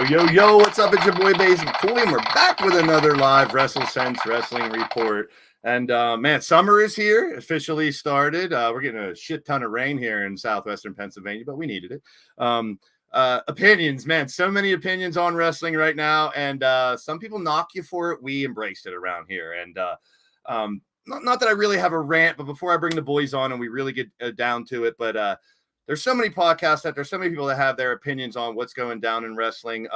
Yo, what's up? It's your boy Basin Cooley, and we're back with another live WrestleSense Wrestling Report. And man, summer is here, officially started. We're getting a shit ton of rain here in southwestern Pennsylvania, but we needed it. Opinions, man, so many opinions on wrestling right now, and some people knock you for it. We embraced it around here, and not that I really have a rant, but before I bring the boys on and we really get down to it, but there's so many podcasts that there's so many people that have their opinions on what's going down in wrestling.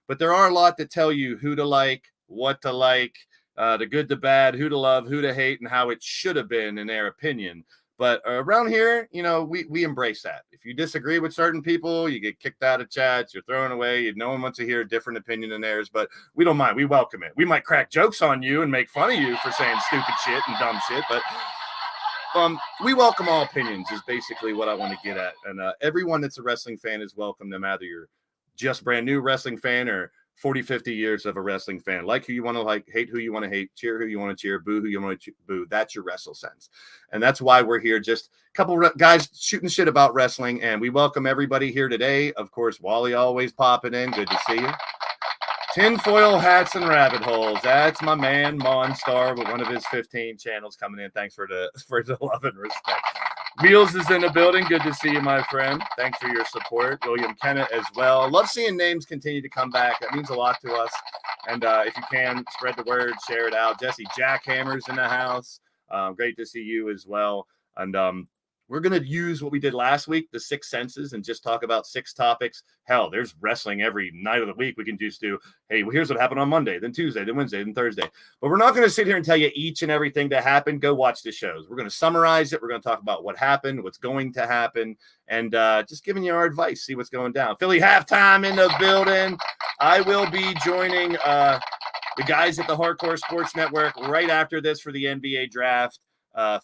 But there are a lot that tell you who to like, what to like, the good, the bad, who to love, who to hate, and how it should have been in their opinion. But around here, you know, we embrace that. If you disagree with certain people, you get kicked out of chats, you're thrown away. No one wants to hear a different opinion than theirs, but we don't mind. We welcome it. We might crack jokes on you and make fun of you for saying stupid shit and dumb shit, but we welcome all opinions is basically what I want to get at. And everyone that's a wrestling fan is welcome, no matter you're just brand new wrestling fan or 40, 50 years of a wrestling fan. Like who you want to like, hate who you want to hate, cheer who you want to cheer, boo who you want to boo. That's your WrestleSense. And that's why we're here. Just a couple guys shooting shit about wrestling. And we welcome everybody here today. Of course, Wally always popping in. Good to see you. Tinfoil hats and rabbit holes. That's my man, Monstar, with one of his 15 channels coming in. Thanks for the love and respect. Wheels is in the building. Good to see you, my friend. Thanks for your support. William Kennett as well. Love seeing names continue to come back. That means a lot to us. And if you can, spread the word, share it out. Jesse Jackhammer's in the house. Great to see you as well. And we're going to use what we did last week, the 6 senses, and just talk about 6 topics. Hell, there's wrestling every night of the week. We can just do, hey, well, here's what happened on Monday, then Tuesday, then Wednesday, then Thursday. But we're not going to sit here and tell you each and everything that happened. Go watch the shows. We're going to summarize it. We're going to talk about what happened, what's going to happen, and just giving you our advice, see what's going down. Philly Halftime in the building. I will be joining the guys at the Hardcore Sports Network right after this for the NBA draft.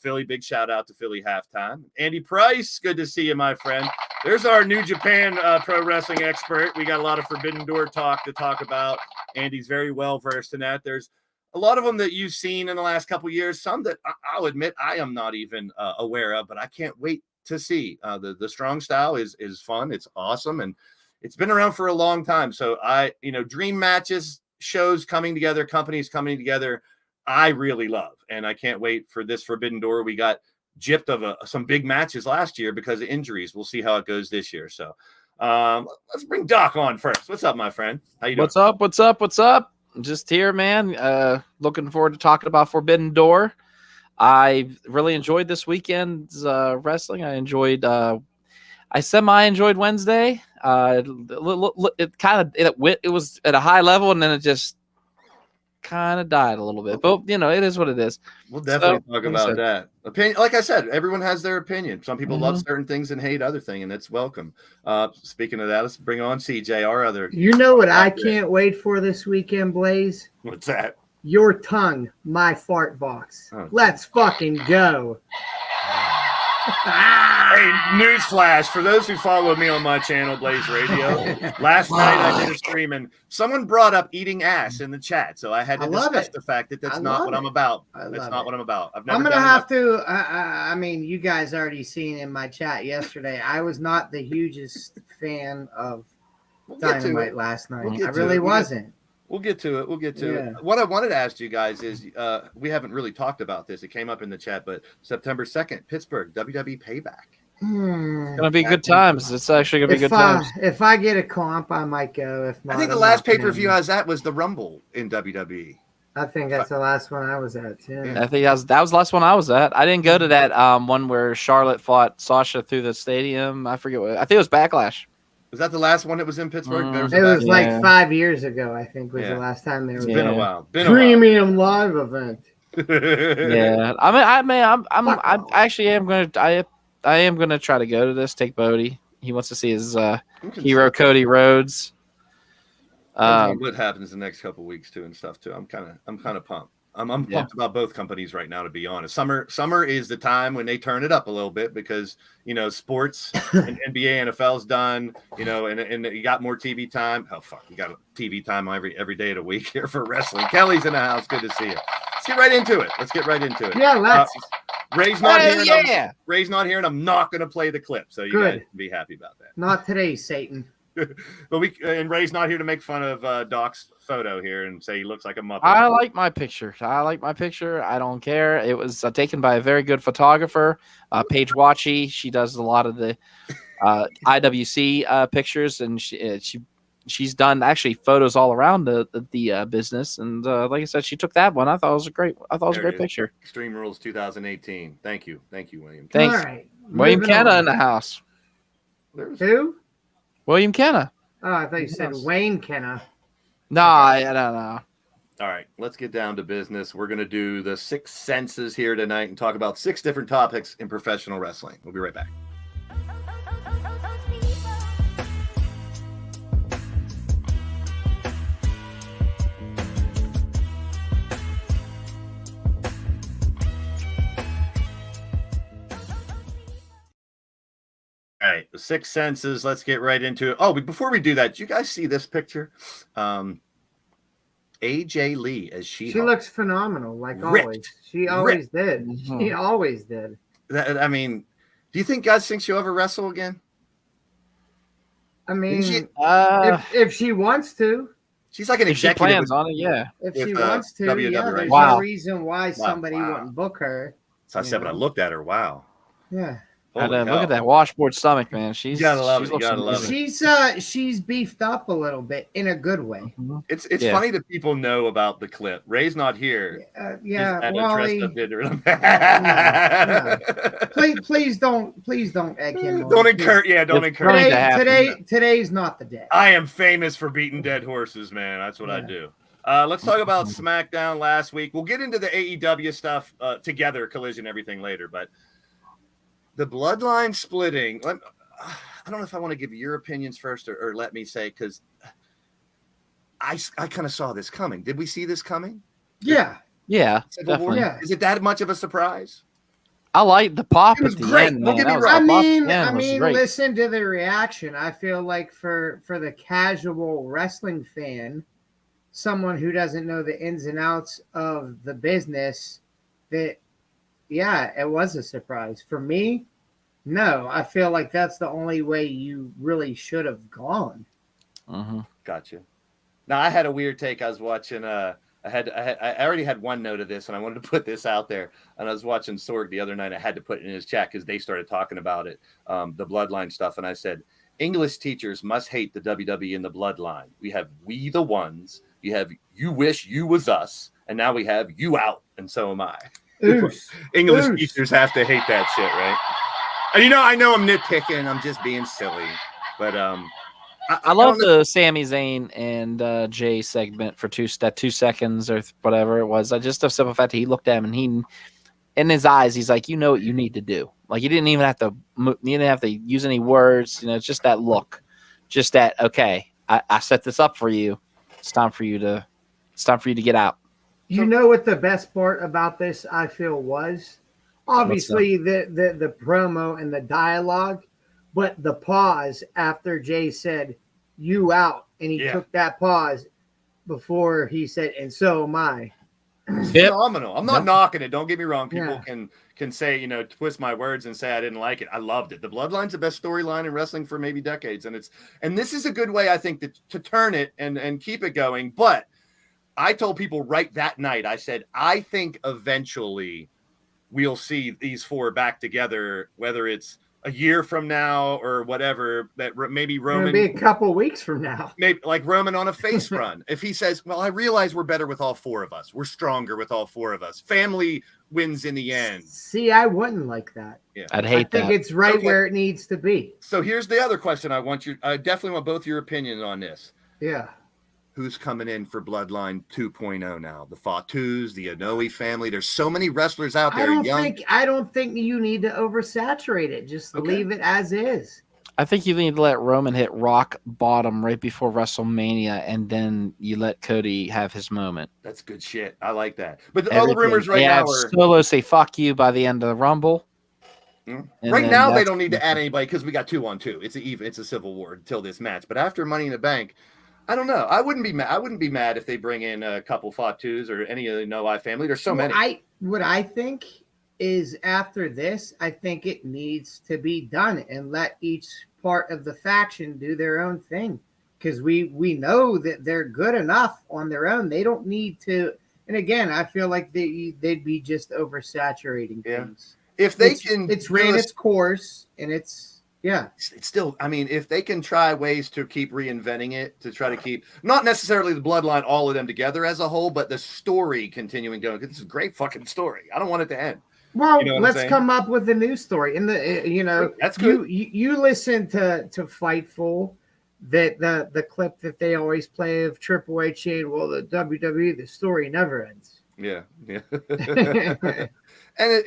Philly, big shout out to Philly Halftime. Andy Price, good to see you, my friend. There's our New Japan pro wrestling expert. We got a lot of Forbidden Door talk to talk about. Andy's very well versed in that. There's a lot of them that you've seen in the last couple of years. Some that I'll admit I am not even aware of, but I can't wait to see. The strong style is fun. It's awesome, and it's been around for a long time. So dream matches, shows coming together, companies coming together, I really love, and I can't wait for this Forbidden Door. We got gypped of some big matches last year because of injuries. We'll see how it goes this year. So let's bring Doc on first. What's up, my friend? How you doing? What's up? I'm just here, man. Looking forward to talking about Forbidden Door. I really enjoyed this weekend's wrestling. I enjoyed. I semi-enjoyed Wednesday. It was at a high level, and then it just kind of died a little bit, but it is what it is. We'll definitely talk about that. Opinion, like I said, everyone has their opinion. Some people love certain things and hate other things, and it's welcome. Speaking of that, let's bring on CJ, our other. You know what I can't wait for this weekend, Blaze? What's that? Your tongue, my fart box. Oh, let's fucking go. Hey, newsflash for those who follow me on my channel, Blaze Radio. Last night I did a stream and someone brought up eating ass in the chat, so I had to discuss the fact that that's not what I'm about. That's not what I'm about. I'm gonna have to. I mean, you guys already seen in my chat yesterday. I was not the hugest fan of Dynamite last night. I really wasn't. We'll get to it. What I wanted to ask you guys is, we haven't really talked about this. It came up in the chat, but September 2nd, Pittsburgh, WWE Payback. It's going to be good times. It's actually going to be good times. If I get a comp, I might go. If not, I think the last pay-per-view I was at was the Rumble in WWE. I think that's the last one I was at, too. I think that was the last one I was at. I didn't go to that one where Charlotte fought Sasha through the stadium. I forget what. I think it was Backlash. Was that the last one that was in Pittsburgh? It was like 5 years ago, I think, was the last time they were. It's been a while. Premium live event. Yeah, I actually am gonna try to go to this. Take Bodie. He wants to see his hero Cody Rhodes. What happens the next couple weeks too and stuff too. I'm kind of pumped. I'm pumped about both companies right now, to be honest. Summer is the time when they turn it up a little bit because, sports and NBA, NFL's done, and you got more TV time. Oh, fuck. You got TV time every day of the week here for wrestling. Kelly's in the house. Good to see you. Let's get right into it. Yeah, let's. Ray's not here. Ray's not here, and I'm not going to play the clip. So you guys can be happy about that. Not today, Satan. But Ray's not here to make fun of Doc's photo here and say he looks like a Muppet. I like my picture. I don't care. It was taken by a very good photographer, Paige Watchie. She does a lot of the IWC pictures, and she's done actually photos all around the business. And like I said, she took that one. I thought it was a great picture. Extreme Rules 2018. Thank you, William. Thanks. All right. William Kenna in the house. Who? William Kenna. Oh, I thought you said Wayne Kenna. No, I don't know. All right, let's get down to business. We're going to do the 6 senses here tonight and talk about 6 different topics in professional wrestling. We'll be right back. All right, the 6 senses. Let's get right into it. Oh, but before we do that, did you guys see this picture? AJ Lee as She looks phenomenal, like Ripped. always. She always did. Mhm. She always did. I mean, do you think guys think she'll ever wrestle again? I mean, She- if she wants to, She's like an If she executive. plans on it, yeah. if With, she wants to, WWE. yeah, there's Wow. no reason why somebody wouldn't book her. So I said, when I looked at her, wow. Yeah. Look Holy at hell. that washboard stomach, man. She's You gotta love it. You looks gotta love amazing. She's beefed up a little bit in a good way. It's Yeah. funny that people know about the clip. Ray's not here. Yeah, He's Wally. dressed up dinner. Please don't egg him on. Don't encourage. Yeah, don't It's encourage. going to happen. Today's not the day. I am famous for beating dead horses, man. That's what I do. Let's talk about SmackDown last week. We'll get into the AEW stuff together, Collision, everything later. But the Bloodline splitting. I don't know if I want to give your opinions first or let me say, because I kind of saw this coming. Did we see this coming? Yeah. Yeah, Civil War? definitely. Yeah. Is it that much of a surprise? I like the pop It was at the great. end. Don't Man. get me That was wrong. the pop at the end I was mean, great. listen to the reaction. I feel like for the casual wrestling fan, someone who doesn't know the ins and outs of the business, that yeah, it was a surprise. For me, no. I feel like that's the only way you really should have gone. Mhm. Gotcha. Now I had a weird take. I was watching. I already had one note of this, and I wanted to put this out there. And I was watching Sorg the other night. I had to put it in his chat because they started talking about it, the Bloodline stuff. And I said, English teachers must hate the WWE and the Bloodline. We have We the Ones. You have You Wish You Was Us, and now we have You Out, and so am I. Oos. English Oos. teachers have to hate that shit, right? And I know I'm nitpicking. I'm just being silly, but I love the Sami Zayn and Jay segment for 2 seconds or whatever it was. I just have simple fact that he looked at him and he, in his eyes, he's like, you know what you need to do. Like you didn't even have to, use any words. It's just that look, just that. Okay, I set this up for you. It's time for you to get out. You know what the best part about this I feel was? Obviously the promo and the dialogue, but the pause after Jay said You Out, and he took that pause before he said, and so am I. Phenomenal. I'm not knocking it. Don't get me wrong. People can say, twist my words and say I didn't like it. I loved it. The Bloodline's the best storyline in wrestling for maybe decades, and this is a good way I think to turn it and keep it going. But I told people right that night, I said, I think eventually we'll see these 4 back together, whether it's a year from now or whatever, that maybe Roman It'll be a couple weeks from now. Maybe like Roman on a face run. If he says, well, I realize we're better with all 4 of us. We're stronger with all 4 of us. Family wins in the end. See, I wouldn't like that. Yeah. I'd hate that. I think it's right where it needs to be. So here's the other question I definitely want both your opinions on this. Yeah. Who's coming in for Bloodline 2.0 now? The Fatus, the Inoue family. There's so many wrestlers out there. I don't think you need to oversaturate it. Just leave it as is. I think you need to let Roman hit rock bottom right before WrestleMania, and then you let Cody have his moment. That's good shit. I like that. But all the rumors right now are Solo say fuck you by the end of the Rumble. Right now they don't need to add anybody because we got 2-on-2. It's a civil war until this match. But after Money in the Bank, I don't know. I wouldn't be mad if they bring in a couple Fatus or any of the Inoue family. There's so many. What I think is after this, I think it needs to be done and let each part of the faction do their own thing, because we know that they're good enough on their own. They don't need to. And again, I feel like they'd be just oversaturating things. If they it's ran its course, and it's still, I mean, if they can try ways to keep reinventing it, to try to keep not necessarily the bloodline, all of them together as a whole, but the story continuing going. This is a great fucking story. I don't want it to end. Well, let's come up with a new story. And that's good. You listen to Fightful, that the clip that they always play of Triple H saying, "Well, the WWE, the story never ends." Yeah. And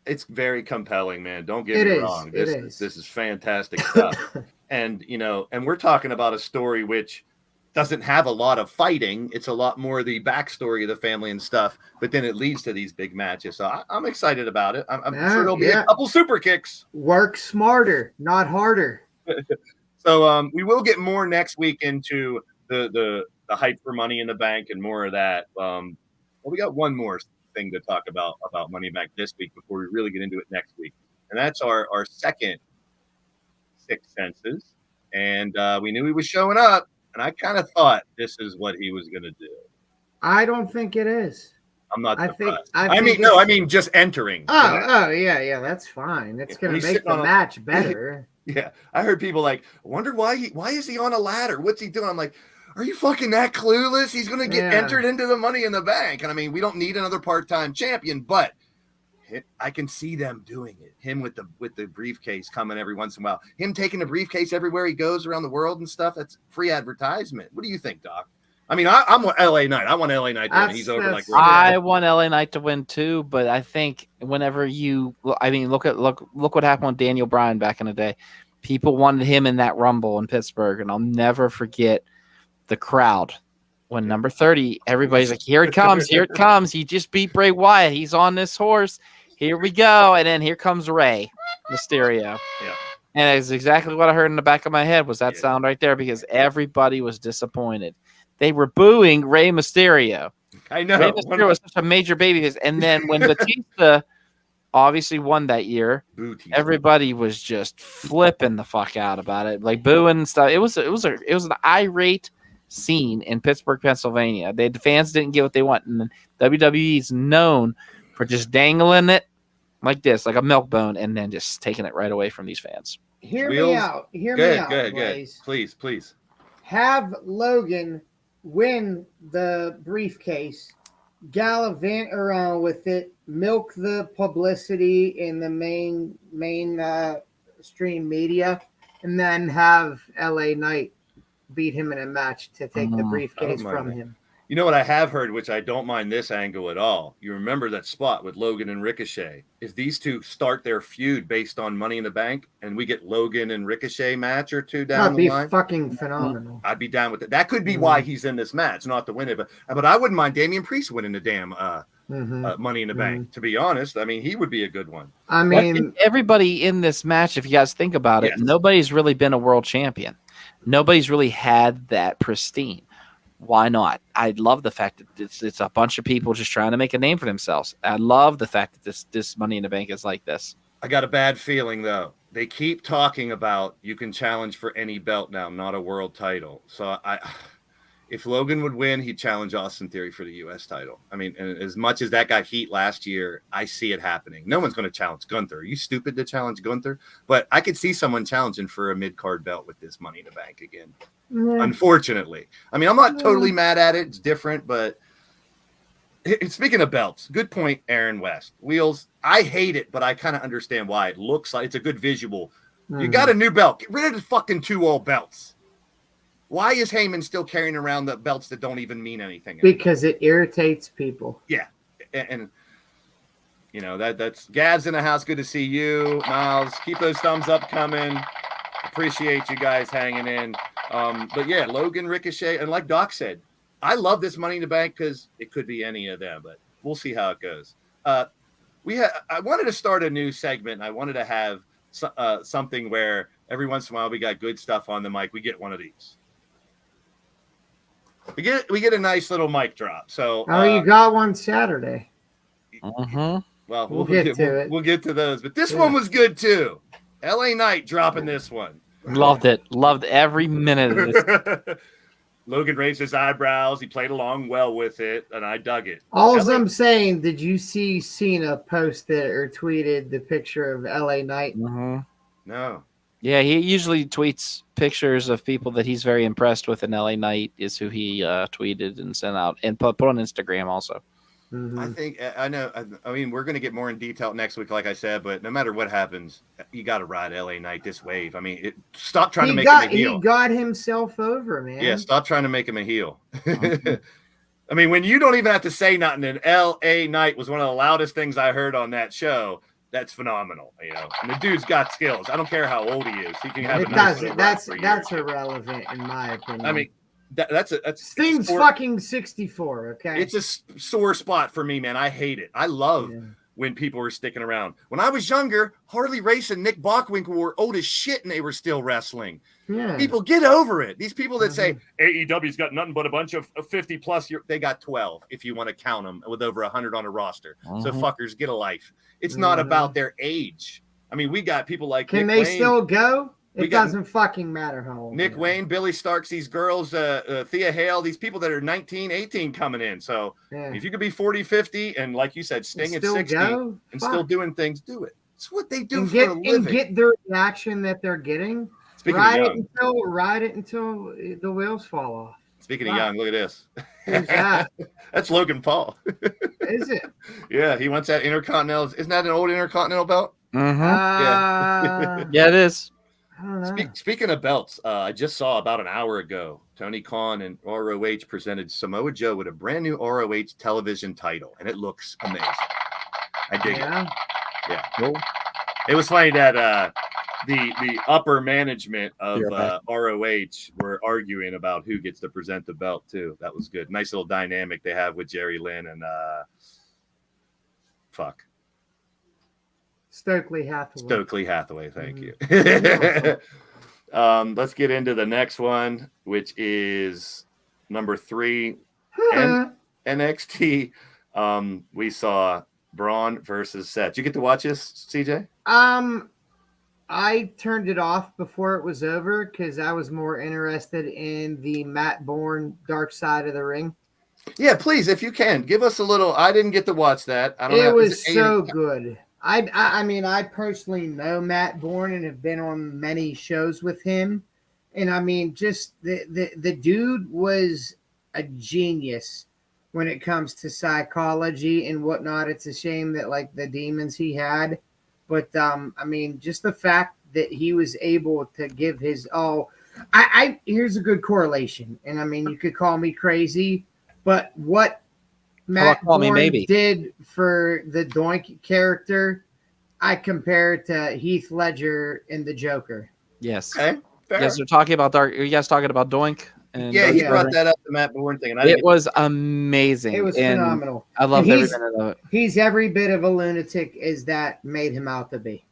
it's very compelling, man. Don't get me wrong. This is fantastic stuff. And we're talking about a story which doesn't have a lot of fighting. It's a lot more the backstory of the family and stuff, but then it leads to these big matches. So I'm excited about it. I'm sure there'll be a couple super kicks. Work smarter, not harder. So we will get more next week into the hype for Money in the Bank and more of that. Well, we got one more thing to talk about Money in the Bank this week before we really get into it next week, and that's our second Sixth Senses. And we knew he was showing up, and I kind of thought this is what he was going to do. I don't think it is. I'm not surprised. I mean just entering. Oh, yeah, that's fine. It's going to make the match better. Yeah, I heard people like, wonder why is he on a ladder? What's he doing? I'm like, are you fucking that clueless? He's going to get entered into the Money in the Bank. And I mean, we don't need another part-time champion, but I can see them doing it. Him with the briefcase coming every once in a while. Him taking the briefcase everywhere he goes around the world and stuff. That's free advertisement. What do you think, Doc? I mean, I'm LA Knight. I want LA Knight to win. He's over like I want LA Knight to win too, but I think whenever look what happened with Daniel Bryan back in the day. People wanted him in that Rumble in Pittsburgh, and I'll never forget the crowd when number 30, everybody's like, here it comes, here it comes. He just beat Bray Wyatt. He's on this horse. Here we go. And then here comes Rey Mysterio. Yeah. And it's exactly what I heard in the back of my head was that sound right there, because everybody was disappointed. They were booing Rey Mysterio. I know. Rey Mysterio was such a major babyface. And then when Batista obviously won that year, everybody was just flipping the fuck out about it, like booing and stuff. It was an irate scene in Pittsburgh, Pennsylvania. The fans didn't get what they want, and WWE is known for just dangling it like this, like a milk bone, and then just taking it right away from these fans. Hear me out. Good. Please. Have Logan win the briefcase, gallivant around with it, milk the publicity in the main stream media, and then have LA Knight beat him in a match to take the briefcase from him. You know what I have heard, which I don't mind this angle at all. You remember that spot with Logan and Ricochet? If these two start their feud based on Money in the Bank, and we get Logan and Ricochet match or two down the line, that'd be fucking phenomenal. I'd be down with it. That could be why he's in this match, not to win it. But I wouldn't mind Damian Priest winning the damn Money in the Bank. To be honest, I mean, he would be a good one. I mean, everybody in this match, if you guys think about it, nobody's really been a world champion. Nobody's really had that pristine. Why not? I love the fact that it's a bunch of people just trying to make a name for themselves. I love the fact that this Money in the Bank is like this. I got a bad feeling, though. They keep talking about you can challenge for any belt now, not a world title. So if Logan would win, he'd challenge Austin Theory for the U.S. title. I mean, and as much as that got heat last year, I see it happening. No one's going to challenge Gunther. Are you stupid to challenge Gunther? But I could see someone challenging for a mid-card belt with this Money in the Bank again. Unfortunately. I mean, I'm not totally mad at it. It's different, but speaking of belts, good point, Aaron West. Wheels, I hate it, but I kind of understand why. It looks like it's a good visual. You got a new belt. Get rid of the fucking 2 old belts. Why is Heyman still carrying around the belts that don't even mean anything anymore? Because it irritates people. Yeah. And you know, that's Gab's in the house. Good to see you. Miles, keep those thumbs up coming. Appreciate you guys hanging in. But yeah, Logan, Ricochet, and like Doc said, I love this Money in the Bank because it could be any of them, but we'll see how it goes. I wanted to start a new segment. I wanted to have something where every once in a while we got good stuff on the mic. We get one of these. We get a nice little mic drop. So you got one Saturday. Well, we'll get to it. We'll get to those, but this one was good too. LA Knight dropping this one. Loved it. Loved every minute of this. Logan raised his eyebrows. He played along well with it, and I dug it. All I'm saying, did you see Cena posted or tweeted the picture of LA Knight? Mm-hmm. No. Yeah, he usually tweets pictures of people that he's very impressed with, and LA Knight is who he tweeted and sent out and put on Instagram also. Mm-hmm. I think I know. I mean, we're going to get more in detail next week, like I said. But no matter what happens, you got to ride LA Knight this wave. I mean, stop trying to make him a heel. He got himself over, man. Yeah, stop trying to make him a heel. I mean, when you don't even have to say nothing, and LA Knight was one of the loudest things I heard on that show. That's phenomenal, you know. And the dude's got skills. I don't care how old he is. He can have. That's irrelevant in my opinion. I mean. That's Sting's fucking 64. Okay, it's a sore spot for me, man. I hate it. I love when people are sticking around. When I was younger, Harley Race and Nick Bockwinkel were old as shit, and they were still wrestling. Yeah, people get over it. These people that say AEW's got nothing but a bunch of 50 plus, they got 12 if you want to count them with over 100 on a roster. So fuckers, get a life. It's not about their age. I mean, we got people like Can Nick they Wayne. Still go? It doesn't fucking matter how old. Nick Wayne, Billy Starks, these girls, Thea Hale, these people that are 19, 18 coming in. So if you could be 40, 50, and like you said, Sting at 60 still doing things, do it. It's what they do for a living. And get the reaction that they're getting. Ride it until the wheels fall off. Speaking of young, look at this. Who's that? That's Logan Paul. Is it? Yeah, he wants that Intercontinental. Isn't that an old Intercontinental belt? Mm-hmm. Yeah, it is. Speaking of belts, I just saw about an hour ago, Tony Khan and ROH presented Samoa Joe with a brand new ROH television title, and it looks amazing. I dig it. Yeah. Cool. It was funny that the upper management of ROH were arguing about who gets to present the belt too. That was good. Nice little dynamic they have with Jerry Lynn and Stokely Hathaway. Thank you. Let's get into the next one, which is number 3, NXT. We saw Braun versus Seth. Did you get to watch this, CJ? I turned it off before it was over because I was more interested in the Matt Bourne Dark Side of the Ring. Yeah, please, if you can, give us a little. I didn't get to watch that. It was so good. I mean, I personally know Matt Bourne and have been on many shows with him. And I mean, just the dude was a genius when it comes to psychology and whatnot. It's a shame that like the demons he had, but I mean, just the fact that he was able to give his all. Here's a good correlation. And I mean, you could call me crazy, but what Matt Bourne did for the Doink character, I compare it to Heath Ledger in the Joker. Yes. Okay, fair. You guys are talking about Dark. Are you guys talking about Doink? And yeah, he brought that up, the Matt Bourne thing. And it was amazing. It was phenomenal. I loved every minute of it. He's every bit of a lunatic as that made him out to be.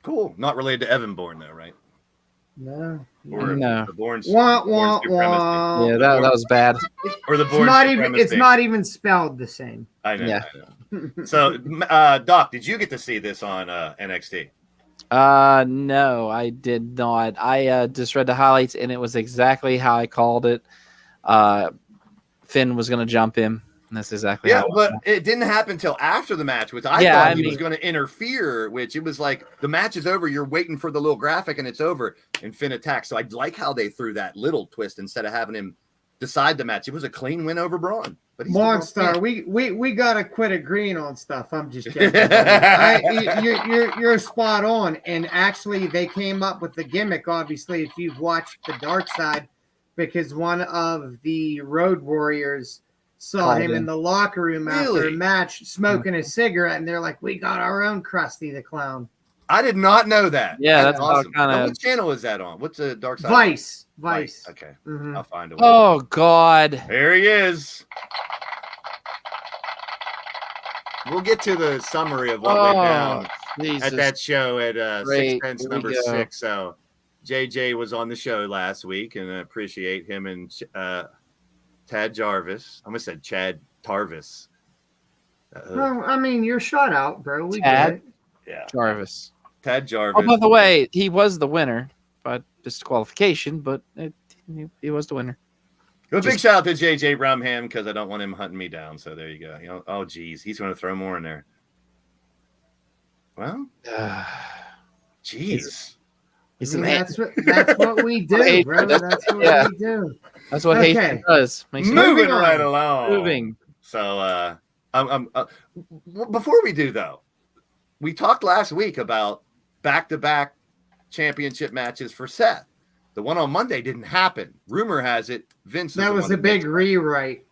Cool. Not related to Evan Bourne, though, right? No. Or no. The Bourne's, wah. Yeah, that was bad. Or the Bourne it's not even spelled the same. I know. Yeah. I know. So, Doc, did you get to see this on NXT? No, I did not. I just read the highlights, and it was exactly how I called it. Finn was going to jump him. And that's exactly how but it didn't happen until after the match, which I thought he was going to interfere, which it was like the match is over. You're waiting for the little graphic and it's over and Finn attacks. So I like how they threw that little twist instead of having him decide the match. It was a clean win over Braun. But Monster, we got to quit agreeing on stuff. I'm just kidding. You're spot on. And actually they came up with the gimmick, obviously, if you've watched the Dark Side, because one of the Road Warriors saw him in the locker room after a match smoking a cigarette, and they're like, we got our own Krusty the Clown. I did not know that. Yeah, that's awesome. What channel is that on? What's the Dark Side? Vice. Okay. Mm-hmm. I'll find a way. Oh, God. There he is. We'll get to the summary of what went down at that show at Sixpence number 6. So JJ was on the show last week, and I appreciate him and Tad Jarvis. I almost said Chad Tarvis. Well, I mean, you're shut out, bro. We Tad? get it. Yeah. Jarvis. Tad Jarvis. Oh, by the way, he was the winner, but disqualification, but he was the winner. A big shout out to JJ Rumham because I don't want him hunting me down. So there you go. You know, oh geez, he's going to throw more in there. Well, jeez. That's what we do, bro. That's what we do. That's what Haitian does. Moving right along. Moving. So, before we do though, we talked last week about back-to-back championship matches for Seth. The one on Monday didn't happen. Rumor has it Vince. That was a big rewrite.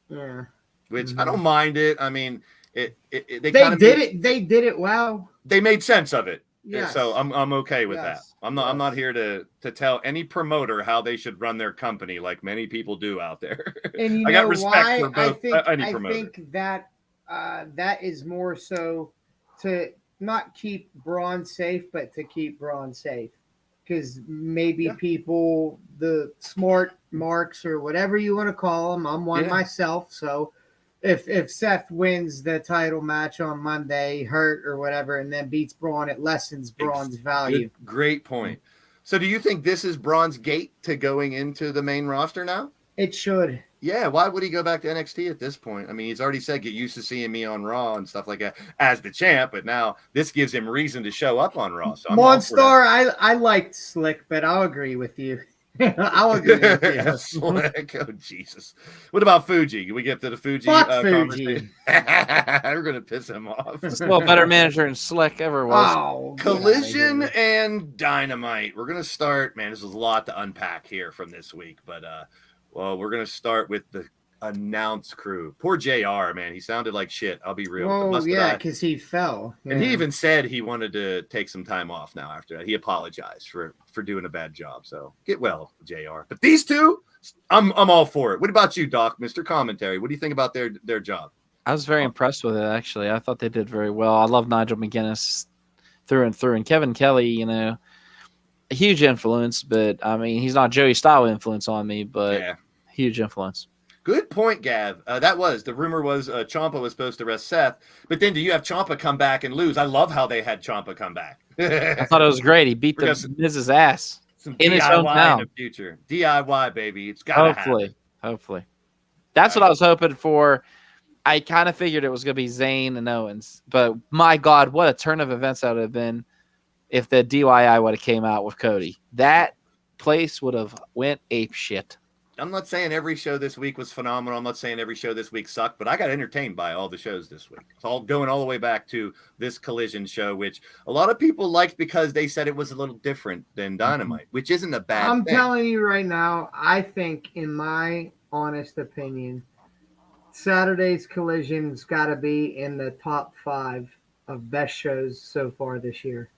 Yeah. Which I don't mind it. I mean, they did it well. They made sense of it. Yes. So I'm okay with that. I'm not here to tell any promoter how they should run their company like many people do out there. And you I know got respect why? for both any promoter. I think that that is more so to not keep Braun safe, but to keep Braun safe. Because maybe people, the smart marks or whatever you want to call them, I'm one myself. So if Seth wins the title match on Monday, hurt or whatever, and then beats Braun, it lessens Braun's value. Great point. So do you think this is Braun's gate to going into the main roster now? It should. Yeah, why would he go back to NXT at this point? I mean, he's already said, get used to seeing me on Raw and stuff like that as the champ, but now this gives him reason to show up on Raw. So Monstar, I liked Slick, but I'll agree with you. I'll agree with you. Slick. Oh, Jesus. What about Fuji? Can we get to the Fuji? Fuck Fuji. We're going to piss him off. He's a little better manager than Slick ever was. Oh, Collision and Dynamite. We're going to start, man, this was a lot to unpack here from this week, but well, we're going to start with the announce crew. Poor JR, man. He sounded like shit. I'll be real. Oh, yeah, because he fell. And he even said he wanted to take some time off now after that. He apologized for doing a bad job. So get well, JR. But these two, I'm all for it. What about you, Doc, Mr. Commentary? What do you think about their job? I was very impressed with it, actually. I thought they did very well. I love Nigel McGuinness through and through. And Kevin Kelly, you know, a huge influence. But, I mean, he's not Joey Style influence on me, but huge influence. Good point, Gav. The rumor was Ciampa was supposed to rest Seth, but then do you have Ciampa come back and lose? I love how they had Ciampa come back. I thought it was great. He beat the Miz's ass in his own town. In the future. DIY, baby. It's got to happen. Hopefully. That's what I was hoping for. I kind of figured it was going to be Zayn and Owens, but my God, what a turn of events that would have been if the DIY would have came out with Cody. That place would have went ape shit. I'm not saying every show this week was phenomenal. I'm not saying every show this week sucked, but I got entertained by all the shows this week. It's all going all the way back to this Collision show, which a lot of people liked because they said it was a little different than Dynamite, which isn't a bad thing. I'm telling you right now, I think, in my honest opinion, Saturday's Collision's got to be in the top 5 of best shows so far this year.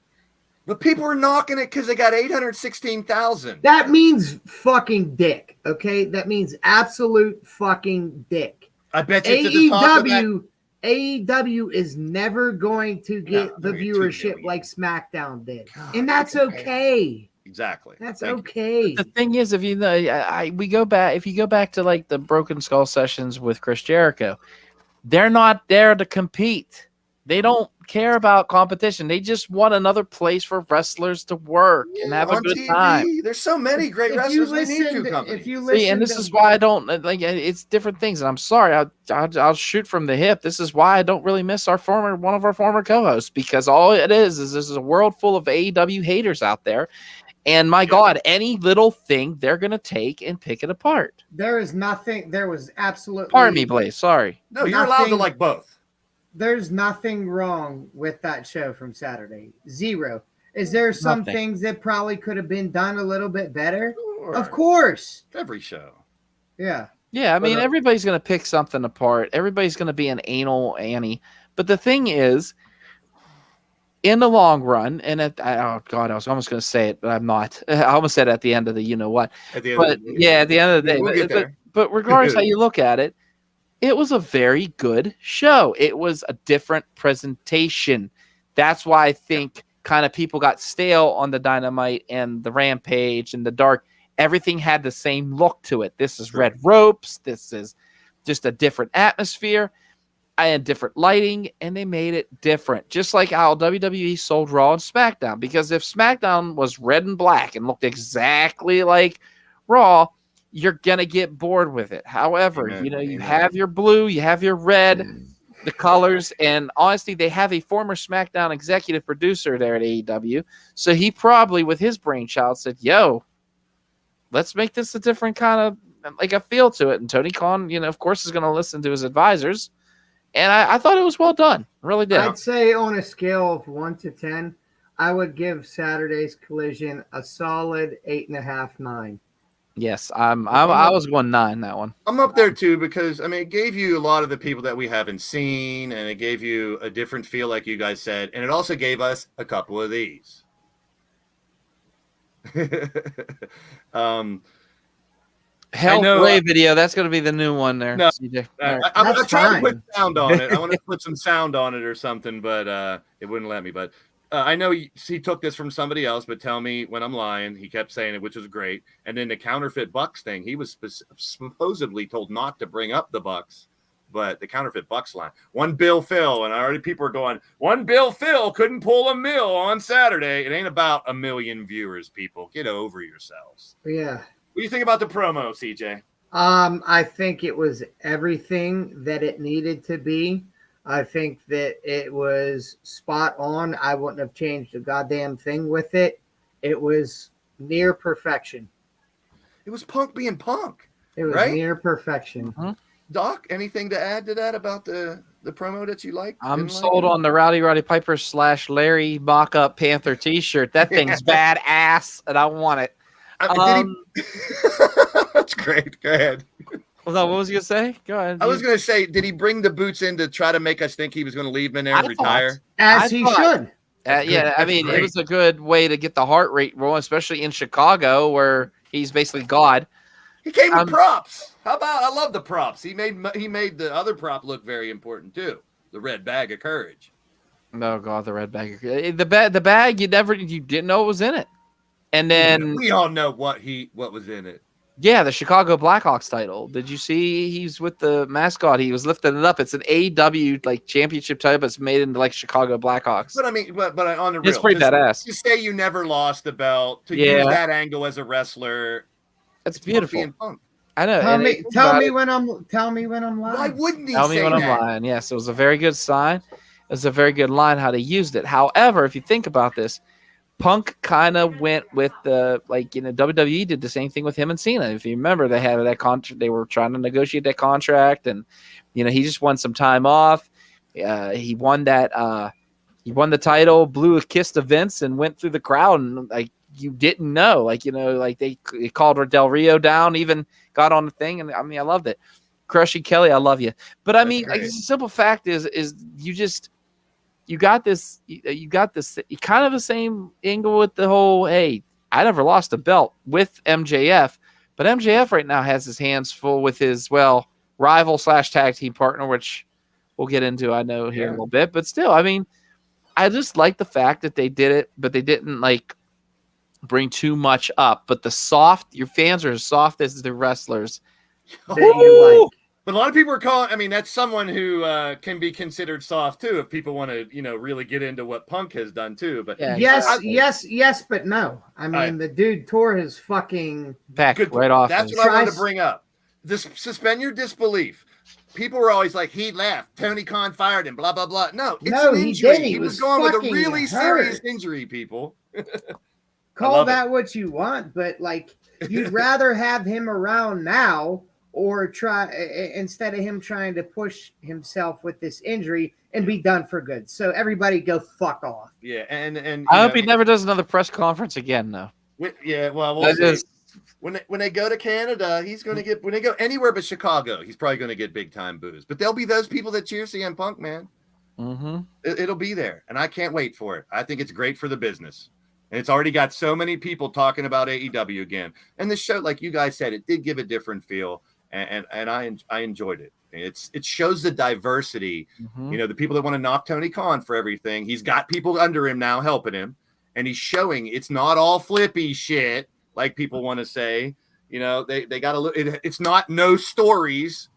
But people are knocking it because they got 816,000. That means fucking dick, okay? That means absolute fucking dick. I bet you to the top of that. AEW is never going to get the viewership like SmackDown did. God, and that's okay. Exactly. That's okay. The thing is, if you go back to like the Broken Skull sessions with Chris Jericho, they're not there to compete. They don't care about competition. They just want another place for wrestlers to work and have a good time. There's so many great wrestlers. We need two companies. And this is why I don't like. It's different things. And I'm sorry. I'll shoot from the hip. This is why I don't really miss one of our former co-hosts, because all it is there's a world full of AEW haters out there. And my God, any little thing they're gonna take and pick it apart. There is nothing. There was absolutely. Pardon me, Blaze. Sorry. No, you're allowed to like both. There's nothing wrong with that show from Saturday. Zero. Is there some things that probably could have been done a little bit better? Sure. Of course. Every show. Yeah. Yeah, I mean, everybody's going to pick something apart. Everybody's going to be an anal Annie. But the thing is, in the long run, and oh God, I was almost going to say it, but I'm not. I almost said at the end of the you-know-what. At the end of the day. We'll get there. But regardless how you look at it, it was a very good show. It was a different presentation. That's why I think kind of people got stale on the Dynamite and the Rampage and the Dark. Everything had the same look to it. This is red ropes. This is just a different atmosphere. I had different lighting, and they made it different. Just like how WWE sold Raw and SmackDown. Because if SmackDown was red and black and looked exactly like Raw, you're going to get bored with it. However, Amen. you have your blue, you have your red, the colors, and honestly, they have a former SmackDown executive producer there at AEW. So he probably, with his brainchild, said, yo, let's make this a different kind of, like, a feel to it. And Tony Khan, of course, is going to listen to his advisors. And I thought it was well done. Really did. I'd say on a scale of 1 to 10, I would give Saturday's Collision a solid 8.5, 9. Yes, I was going 9 that one. I'm up there too because it gave you a lot of the people that we haven't seen, and it gave you a different feel, like you guys said, and it also gave us a couple of these. Hell Play video. That's going to be the new one there. No, CJ. I tried to put sound on it. I want to put some sound on it or something, but it wouldn't let me. But I know he took this from somebody else, but tell me when I'm lying. He kept saying it, which was great. And then the counterfeit Bucks thing, he was supposedly told not to bring up the Bucks, but the counterfeit Bucks line. One Bill Phil, and already people are going, one Bill Phil couldn't pull a mill on Saturday. It ain't about a million viewers, people. Get over yourselves. Yeah. What do you think about the promo, CJ? I think it was everything that it needed to be. I think that it was spot on. I wouldn't have changed a goddamn thing with it. It was near perfection. It was Punk being Punk. It was near perfection. Mm-hmm. Doc, anything to add to that about the promo that you liked? I'm sold on the Roddy Piper / Larry mock-up Panther t-shirt. That thing's badass, and I want it. That's great. Go ahead. What was you going to say? Go ahead. I was going to say, did he bring the boots in to try to make us think he was going to leave him in there and retire? As he should. It was a good way to get the heart rate rolling, especially in Chicago, where he's basically God. He came with props. How about? I love the props. He made the other prop look very important too. The red bag of courage. Oh God, the red bag. The bag you didn't know what was in it, and then we all know what was in it. Yeah, the Chicago Blackhawks title. Did you see he's with the mascot? He was lifting it up. It's an AEW championship title, but it's made into Chicago Blackhawks. But but on the real, it's pretty badass. To say you never lost the belt, to use that angle as a wrestler, it's beautiful. I know. Tell me when I'm lying. Why wouldn't he tell me when I'm lying? Yes, it was a very good sign. It was a very good line how they used it. However, if you think about this, Punk kind of went with the WWE did the same thing with him and Cena. If you remember, they had that contract. They were trying to negotiate that contract, and he just won some time off. He won that. He won the title, blew a kiss to Vince, and went through the crowd, and you didn't know, they called Del Rio down, even got on the thing, and I loved it. Crushy Kelly, I love you, but the simple fact is you got this kind of the same angle with the whole, hey, I never lost a belt with MJF, but MJF right now has his hands full with his rival / tag team partner, which we'll get into, I know, here in a little bit, but still, I just like the fact that they did it, but they didn't bring too much up. But your fans are as soft as the wrestlers that you like. But a lot of people are calling. That's someone who can be considered soft too, if people want to, really get into what Punk has done too. But yes, but no. The dude tore his fucking back right off. That's what I wanted to bring up. Suspend your disbelief. People were always like, he left. Tony Khan fired him. Blah blah blah. No, it's an injury. He was going with a really serious injury. People. Call that what you want, but you'd rather have him around now. Or try instead of him trying to push himself with this injury and be done for good. So everybody go fuck off. Yeah, and I hope he never does another press conference again, though. We'll see. When they go to Canada, he's going to get. When they go anywhere but Chicago, he's probably going to get big time boos. But there'll be those people that cheer CM Punk, man. Mm-hmm. It'll be there, and I can't wait for it. I think it's great for the business. And it's already got so many people talking about AEW again. And the show, like you guys said, it did give a different feel. And I enjoyed it. It shows the diversity. Mm-hmm. The people that want to knock Tony Khan for everything. He's got people under him now helping him, and he's showing it's not all flippy shit like people want to say. They got a look. It's not no stories.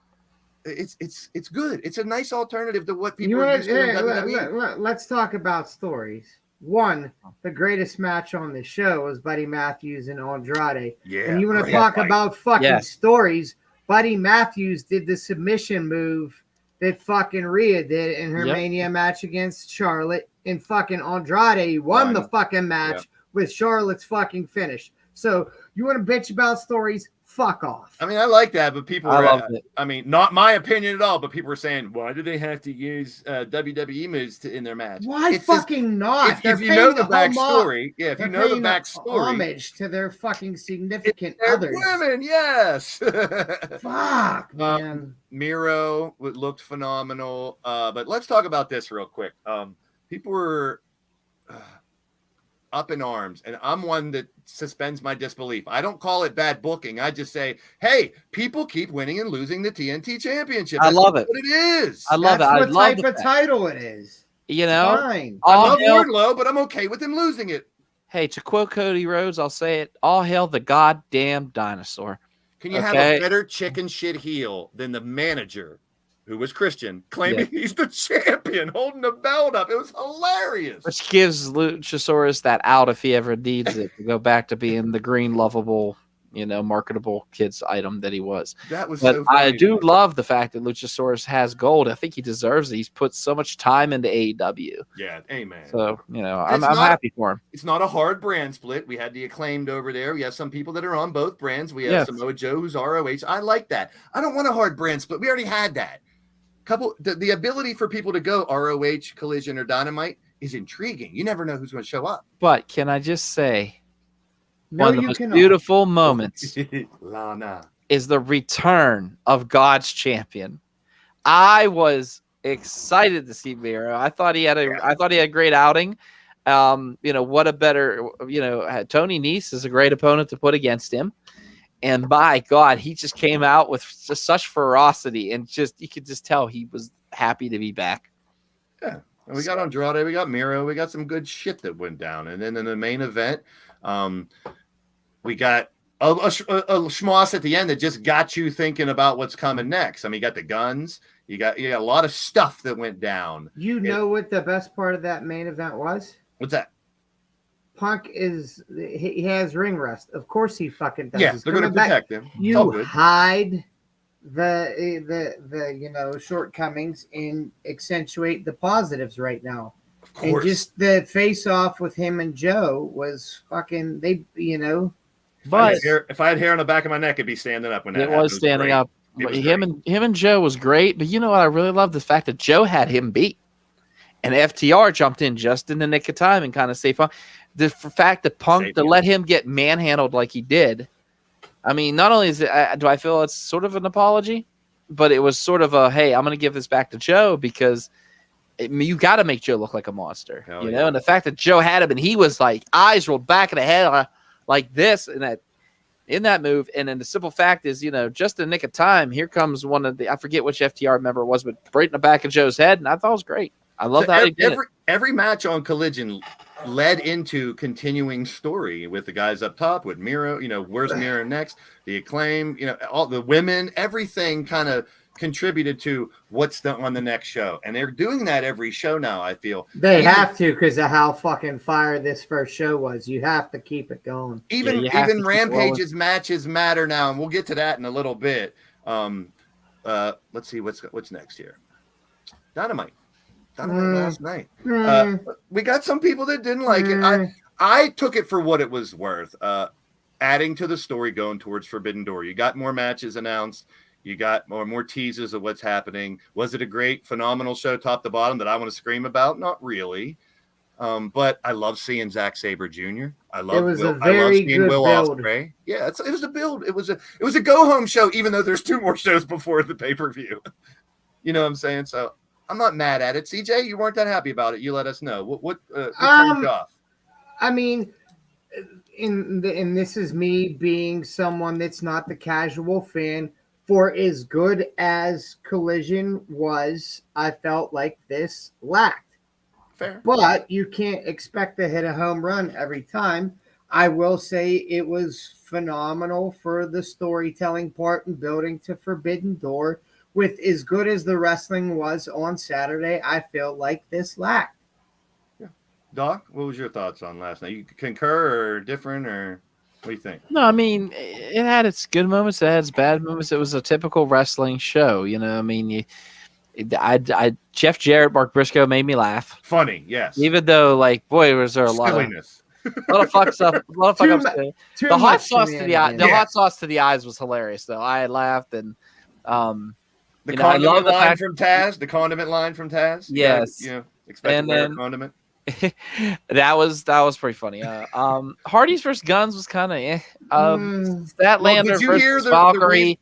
it's good. It's a nice alternative to what people are used to in WWE. Let's talk about stories. One, the greatest match on the show was Buddy Matthews and Andrade. Yeah, and you want to great talk fight. about fucking Yes. stories? Buddy Matthews did the submission move that fucking Rhea did in her Yep. Mania match against Charlotte, and fucking Andrade won the fucking match with Charlotte's fucking finish. So you want to bitch about stories? Fuck off. I mean, I like that, but people I were, loved it. I mean, not my opinion at all, but people were saying, why do they have to use WWE moves in their match? Why It's just- fuck not? if you know the backstory, if you know the backstory, homage to their fucking significant they're others. women, yes. Fuck, man. Miro looked phenomenal. But let's talk about this real quick. People were up in arms, and I'm one that suspends my disbelief. I don't call it bad booking. I just say, hey, people keep winning and losing the TNT championship. I love That's it. what it is. I love That's it. I what love type the of fact. title it is. You know, Fine. I all love hail, Wardlow, but I'm okay with him losing it. hey, to quote Cody Rhodes, I'll say it: all hail the goddamn dinosaur. Can you have Okay. a better chicken shit heel than the manager, who was Christian, claiming he's the champion, holding the belt up? It was hilarious. Which gives Luchasaurus that out if he ever needs it to go back to being the green, lovable, marketable kids item that he was. That was But so funny. I do love the fact that Luchasaurus has gold. I think he deserves it. He's put so much time into AEW. Yeah, amen. So, I'm It's not- happy for him. It's not a hard brand split. We had the Acclaimed over there. We have some people that are on both brands. We have Yes. Samoa Joe who's ROH. I like that. I don't want a hard brand split. We already had that. The ability for people to go ROH, Collision, or Dynamite is intriguing. You never know who's going to show up. But can I just say, No, one of the you most cannot. beautiful moments Lana. is the return of God's champion. I was excited to see Miro. I thought he had a great outing. What a better, Tony Nese is a great opponent to put against him. And by God, he just came out with just such ferocity, and you could just tell he was happy to be back. Yeah. And we got Andrade, we got Miro, we got some good shit that went down. And then in the main event, we got a schmoss at the end that just got you thinking about what's coming next. I mean, you got the guns, you got a lot of stuff that went down. You know what the best part of that main event was? What's that? Punk he has ring rust. Of course he fucking does. Yeah, He's they're going to coming back. protect him. It's all You good. hide the shortcomings and accentuate the positives right now. Of And course. just the face off with him and Joe was fucking But if I had hair on the back of my neck, it'd be standing up when that it happened. was standing great. up. It was Him and Joe was great. But you know what? I really love the fact that Joe had him beat, and FTR jumped in just in the nick of time and kind of saved Punk. The fact that Punk Saved to him. let him get manhandled like he did. I mean, not only is it, do I feel it's sort of an apology, but it was sort of a, hey, I'm going to give this back to Joe because you got to make Joe look like a monster, Hell you yeah. know. And the fact that Joe had him and he was like eyes rolled back in the head like this in that move. And then the simple fact is, just in the nick of time, here comes one of I forget which FTR member it was, but right in the back of Joe's head. And I thought it was great. I love So how he did it. every match on Collision led into continuing story with the guys up top, with Miro, where's Miro next? The Acclaim, all the women, everything kind of contributed to what's on the next show. And they're doing that every show now, I feel. they have to because of how fucking fire this first show was. You have to keep it going. Even you have to keep Rampage's matches matter now, and we'll get to that in a little bit. Let's see what's next here. Dynamite last night. We got some people that didn't like it. I took it for what it was worth. Adding to the story, going towards Forbidden Door. You got more matches announced. You got more teases of what's happening. Was it a great, phenomenal show, top to bottom, that I want to scream about? Not really. But I love seeing Zack Sabre Jr. I love seeing Will Ospreay. Yeah, it was a build. It was a go home show, even though there's 2 more shows before the pay per view. You know what I'm saying? So I'm not mad at it. CJ, you weren't that happy about it. You let us know. What turned you off? I mean, and this is me being someone that's not the casual fan. For as good as Collision was, I felt like this lacked. Fair. But you can't expect to hit a home run every time. I will say it was phenomenal for the storytelling part and building to Forbidden Door, with as good as the wrestling was on Saturday, I feel like this lacked. Yeah. Doc, what was your thoughts on last night? You concur or different, or what do you think? No, I mean, it had its good moments. It had its bad moments. It was a typical wrestling show. I mean, Jeff Jarrett, Mark Briscoe made me laugh. Funny, yes. Even though, like, boy, was there a lot of fuck stuff. A lot of fuck ups. The hot sauce to the eye. The hot sauce to the eyes was hilarious, though. I laughed and the condiment line from Taz. The condiment line from Taz. Yes. Expect to wear a condiment. that was pretty funny. Hardy's versus Guns was kind of Statlander versus Valkyrie.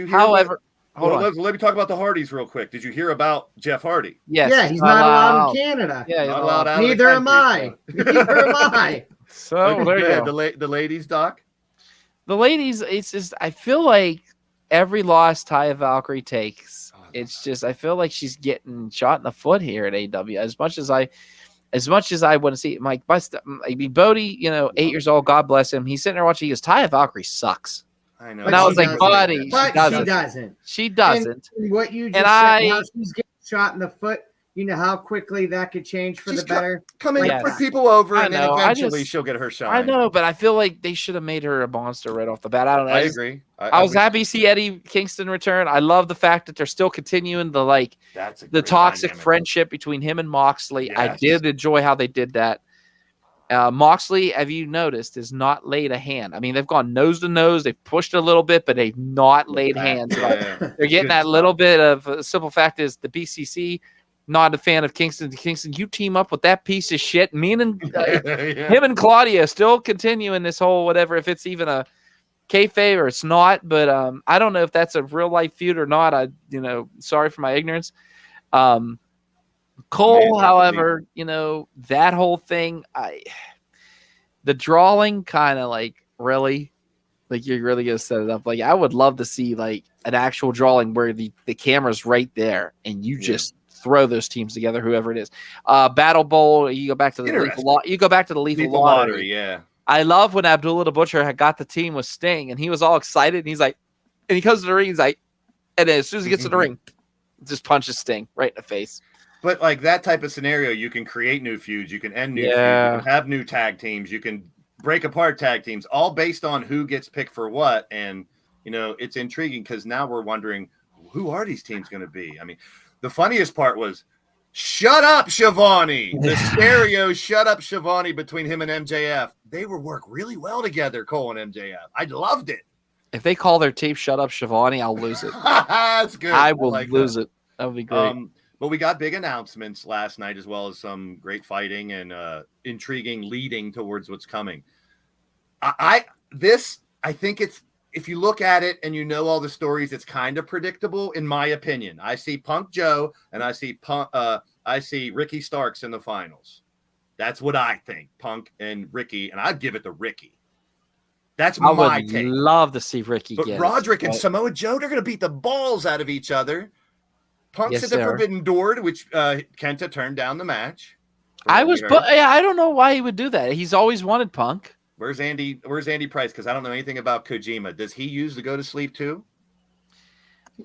However, let me talk about the Hardys real quick. Did you hear about Jeff Hardy? Yes. Yeah, he's not allowed in Canada. Yeah, not allowed out. Neither am I. Neither am I. So there you go. The ladies, Doc. The ladies, it's just I feel like every loss Taya Valkyrie takes, it's just I feel like she's getting shot in the foot here at AEW. As much as I want to see Mike, Bodie, 8 years old, God bless him. He's sitting there watching. He goes, Taya Valkyrie sucks. I know. And I was like, buddy, she doesn't. And what you just said, how she's getting shot in the foot, you know how quickly that could change for the better. Come in to put people over, and then eventually she'll get her shot. I know, but I feel like they should have made her a monster right off the bat. I don't know. I agree. I was happy to see Eddie Kingston return. I love the fact that they're still continuing the toxic friendship between him and Moxley. Yes. I did enjoy how they did that. Moxley, have you noticed, has not laid a hand. I mean, they've gone nose to nose. They've pushed a little bit, but they've not laid hands. They're getting that little bit of a simple fact is the BCC, not a fan of Kingston. Kingston, you team up with that piece of shit. Me and him and Claudia still continuing this whole whatever, if it's even a kayfabe or it's not. But I don't know if that's a real life feud or not. Sorry for my ignorance. Cole, however, that whole thing, the drawing kind of really, you're really gonna set it up. Like I would love to see like an actual drawing where the camera's right there and you just throw those teams together, whoever it is. Battle Bowl, you go back to the lethal lottery. Yeah. I love when Abdullah the Butcher had got the team with Sting and he was all excited and he's like, and he comes to the ring, he's like, and then as soon as he gets to the ring, just punches Sting right in the face. But like that type of scenario, you can create new feuds, you can end new feuds, you can have new tag teams, you can break apart tag teams, all based on who gets picked for what. And it's intriguing because now we're wondering who are these teams going to be. I mean, the funniest part was "Shut up, Shivani." The stereo "Shut up, Shivani" between him and MJF. They would work really well together, Cole and MJF. I loved it. If they call their tape "Shut up, Shivani," I'll lose it. That's good. I will lose it. That would be great. But we got big announcements last night, as well as some great fighting and intriguing leading towards what's coming. I think it's, if you look at it and all the stories, it's kind of predictable, in my opinion. I see Punk Joe and I see Ricky Starks in the finals. That's what I think. Punk and Ricky, and I'd give it to Ricky. That's my take. I would love to see Ricky get Roderick and Samoa Joe, they're going to beat the balls out of each other. Punk's at the Forbidden Door, which Kenta turned down the match. I don't know why he would do that. He's always wanted Punk. Where's Andy Price? Because I don't know anything about Kojima. Does he use the go to sleep too?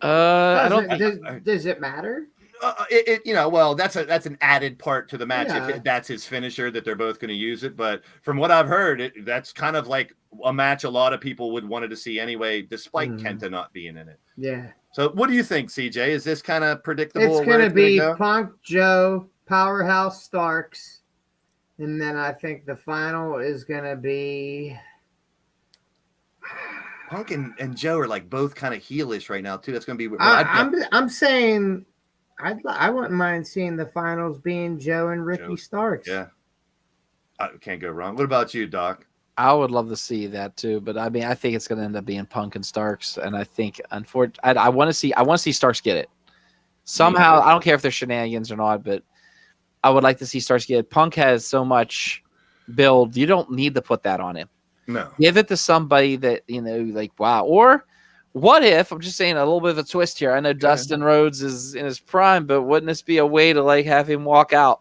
I don't. Does it matter? That's an added part to the match. Yeah. If that's his finisher, that they're both going to use it. But from what I've heard, that's kind of like a match a lot of people would wanted to see anyway, despite Kenta not being in it. Yeah. So what do you think, CJ? Is this kind of predictable? It's going to be Punk, Joe, Powerhouse Starks, and then I think the final is going to be Punk and Joe are like both kind of heelish right now too. That's going to be. I'm saying I wouldn't mind seeing the finals being Joe and Ricky Starks. Yeah, I can't go wrong. What about you, Doc? I would love to see that too, but I mean, I think it's going to end up being Punk and Starks, and I think, unfortunately, I want to see Starks get it somehow. I don't care if they're shenanigans or not, but I would like to see Starks get it. Punk has so much build; you don't need to put that on him. No, give it to somebody that wow. Or what if I'm just saying a little bit of a twist here? I know Dustin Rhodes is in his prime, but wouldn't this be a way to have him walk out?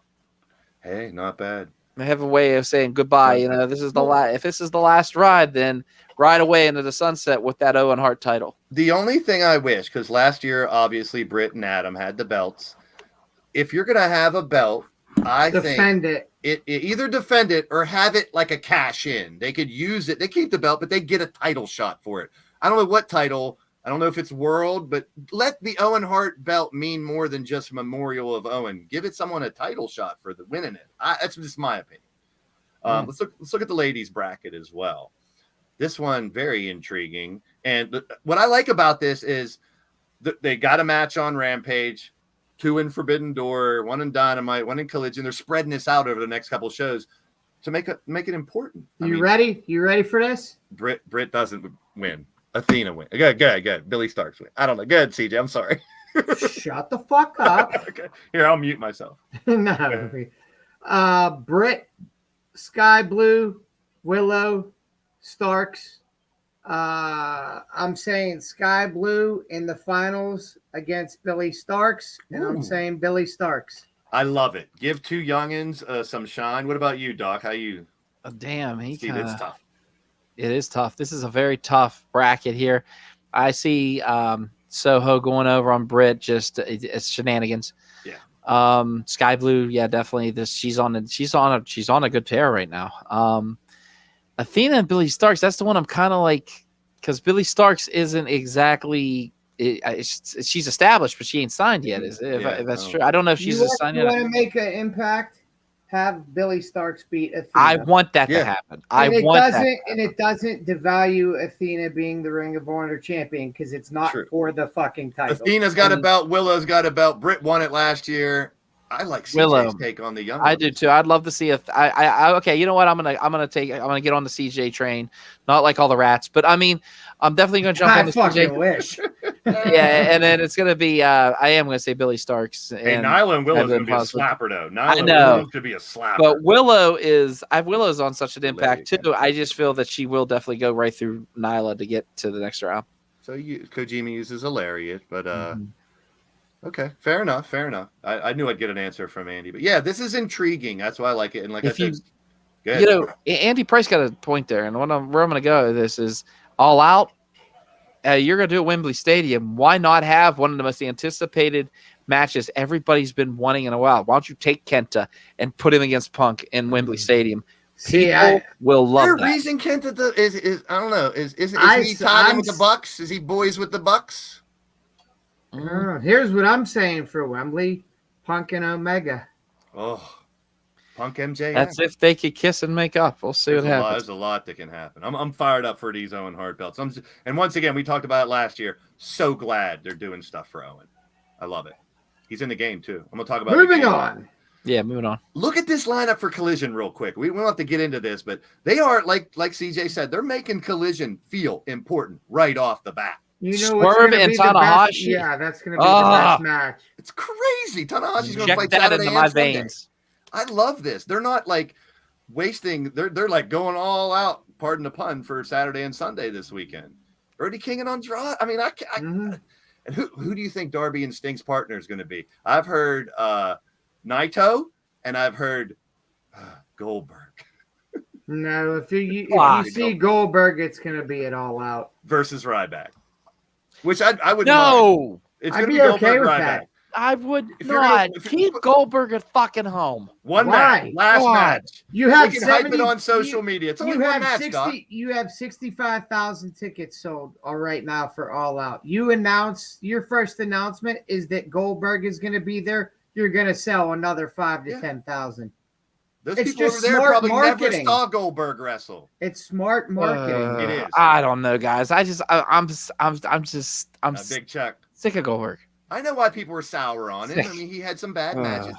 Hey, not bad. They have a way of saying goodbye. You know, this is the if this is the last ride, then ride away into the sunset with that Owen Hart title. The only thing I wish, because last year, obviously, Britt and Adam had the belts. If you're going to have a belt, I Defend think it either defend it or have it like a cash in. They could use it. They keep the belt, but they get a title shot for it. I don't know what title. I don't know if it's world, but let the Owen Hart belt mean more than just memorial of Owen. Give it someone a title shot for the winning it. That's just my opinion. Let's look at the ladies bracket as well. This one, very intriguing. And what I like about this is they got a match on Rampage, 2 in Forbidden Door, 1 in Dynamite, 1 in Collision. They're spreading this out over the next couple of shows to make it important. You ready? You ready for this? Britt doesn't win. Athena win. Good. Billy Starks win. I don't know. Good, CJ. I'm sorry. Shut the fuck up. Okay. Here, I'll mute myself. No. Britt, Sky Blue, Willow, Starks. I'm saying Sky Blue in the finals against Billy Starks, and I'm saying Billy Starks. I love it. Give 2 youngins some shine. What about you, Doc? How you? Oh, damn, it's tough. It is tough. This is a very tough bracket here. I see Soho going over on Britt. Just it's shenanigans. Yeah. Sky Blue. Yeah, definitely. She's on a good tear right now. Athena and Billy Starks. That's the one I'm kind of like, because Billy Starks isn't exactly. She's established, but she ain't signed yet. If that's true, I don't know if she's signed yet. You want to make an impact? Have Billy Starks beat Athena. I want that to happen. And it doesn't devalue Athena being the Ring of Honor champion because it's not for the fucking title. Athena's got a belt. Willow's got a belt. Britt won it last year. I like CJ's take on the young. I do too. I'd love to see if okay. You know what? I'm gonna get on the CJ train. Not like all the rats, but I mean, I'm definitely gonna jump on the CJ. Wish. Yeah, and then it's gonna be. I am gonna say Billy Starks. And Nyla and Willow's gonna be a slapper though. I know. Could be a slapper. But Willow's on such an impact too. I just feel that she will definitely go right through Nyla to get to the next round. So Kojima uses a lariat, but okay, fair enough. I knew I'd get an answer from Andy, but yeah, this is intriguing. That's why I like it. And like I said, good. You know, Andy Price got a point there, and where I'm going to go with this is All Out. You're going to do at Wembley Stadium. Why not have one of the most anticipated matches everybody's been wanting in a while? Why don't you take Kenta and put him against Punk in Wembley Stadium? People will love that. The reason Kenta is I don't know is he tied in with the Bucks? Is he boys with the Bucks? Here's what I'm saying for Wembley: Punk and Omega. Oh, Punk MJ. That's if they could kiss and make up. We'll see what happens. There's a lot that can happen. I'm fired up for these Owen Hart belts. And once again, we talked about it last year. So glad they're doing stuff for Owen. I love it. He's in the game too. I'm gonna talk about moving on. Yeah, moving on. Look at this lineup for Collision real quick. We don't have to get into this, but they are like CJ said, they're making Collision feel important right off the bat. You know Swerve and Tanahashi. Yeah, that's going to be the best match. It's crazy. Tanahashi's going to fight that Saturday into my Sunday. veins. I love this. They're not like wasting. They're like going all out. Pardon the pun for Saturday and Sunday this weekend. Brody King and Andrade. I mean, and who do you think Darby and Sting's partner is going to be? I've heard Naito and I've heard Goldberg. No, if you see Goldberg, it's going to be it All Out versus Ryback. Which I would no. It's going to be okay with that. I would not keep Goldberg at fucking home. One match, last match. You have can hype it on social media. It's only one match, Doc. You have 65,000 tickets sold right now for All Out. Your first announcement is that Goldberg is going to be there. You're going to sell another 5,000 to 10,000. Those people over there probably never saw Goldberg wrestle. It's smart marketing. It is. I don't know, guys. I'm big check. Sick of Goldberg. I know why people were sour on him. I mean, he had some bad matches.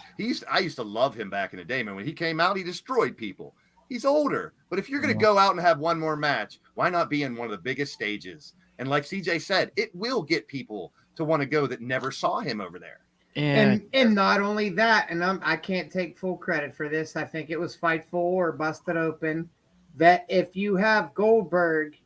I used to love him back in the day, man. When he came out, he destroyed people. He's older, but if you're going to go out and have one more match, why not be in one of the biggest stages? And like CJ said, it will get people to want to go that never saw him over there. And not only that, and I can't take full credit for this. I think it was Fightful or Busted Open that if you have Goldberg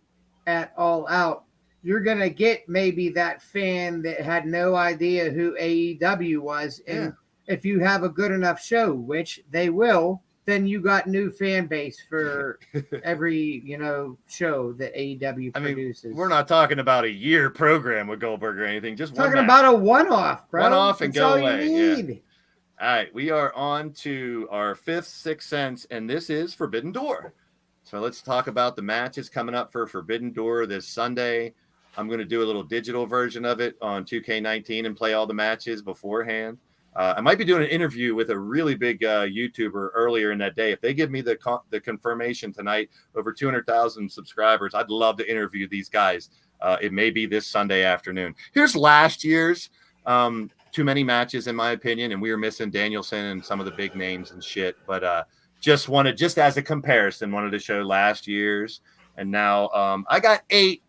at All Out, you're going to get maybe that fan that had no idea who AEW was. And if you have a good enough show, which they will, then you got new fan base for every show that AEW produces. We're not talking about a year program with Goldberg or anything. Just talking about a one-off, bro. One-off and That's go all away. you need. Yeah. All right, we are on to our fifth Sixth Sense, and this is Forbidden Door. So let's talk about the matches coming up for Forbidden Door this Sunday. I'm going to do a little digital version of it on 2K19 and play all the matches beforehand. I might be doing an interview with a really big YouTuber earlier in that day. If they give me the confirmation tonight, over 200,000 subscribers, I'd love to interview these guys. It may be this Sunday afternoon. Here's last year's too many matches, in my opinion, and we were missing Danielson and some of the big names and shit. But just as a comparison, wanted to show last year's. And now I got 8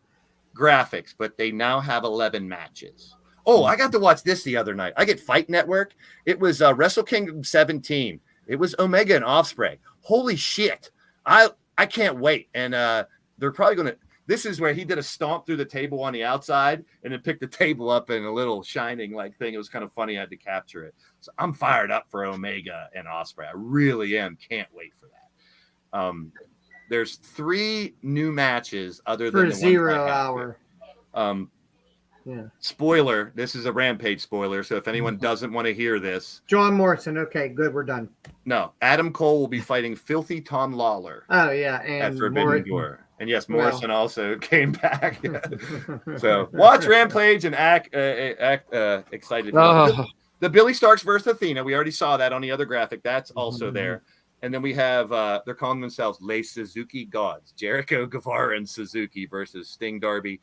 graphics, but they now have 11 matches. Oh, I got to watch this the other night. I get Fight Network. It was Wrestle Kingdom 17. It was Omega and Offspray. Holy shit. I can't wait. And they're probably going to – this is where he did a stomp through the table on the outside and then picked the table up in a little shining like thing. It was kind of funny. I had to capture it. So I'm fired up for Omega and Offspray. I really am. Can't wait for that. There's 3 new matches other than for the 0 hour. Yeah. Spoiler, this is a Rampage spoiler, so if anyone doesn't want to hear this. John Morrison, okay, good, we're done. No, Adam Cole will be fighting Filthy Tom Lawler. Oh, yeah, and at Forbidden Door. And yes, Morrison also came back. So watch Rampage and act excited. The Billy Starks versus Athena, we already saw that on the other graphic. That's also there. And then we have, they're calling themselves Les Suzuki Gods. Jericho, Guevara, and Suzuki versus Sting, Darby,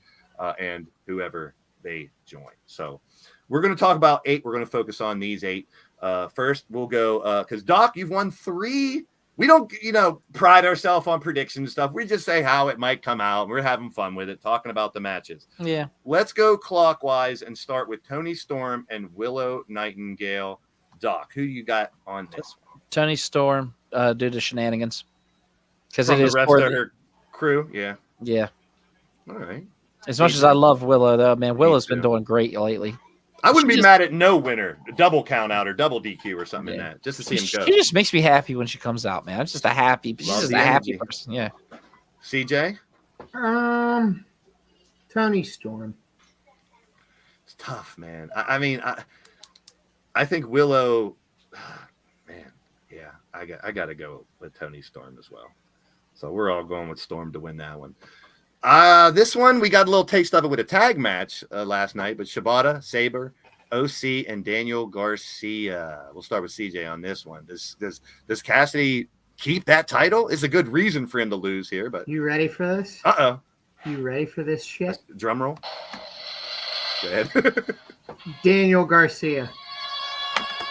and whoever they join. So we're going to talk about 8. We're going to focus on these 8. First, we'll go because Doc, you've won 3. We don't, pride ourselves on predictions stuff. We just say how it might come out. We're having fun with it, talking about the matches. Yeah. Let's go clockwise and start with Toni Storm and Willow Nightingale. Doc, who you got on this one? Toni Storm, due to shenanigans. Because it is the rest of her crew. Yeah. Yeah. All right. As much as I love Willow, though, man, Willow's been doing great lately. I wouldn't be mad at no winner, double count out or double DQ or something in that, just to see him go. She just makes me happy when she comes out, man. She's just a happy person. Yeah. CJ? Toni Storm. It's tough, man. I think Willow, man, yeah, I got to go with Toni Storm as well. So we're all going with Storm to win that one. This one, we got a little taste of it with a tag match last night, but Shibata, Sabre, OC, and Daniel Garcia. We'll start with CJ on this one. Does Cassidy keep that title? It's a good reason for him to lose here, but you ready for this? You ready for this shit? Drum roll. Go ahead. Daniel Garcia.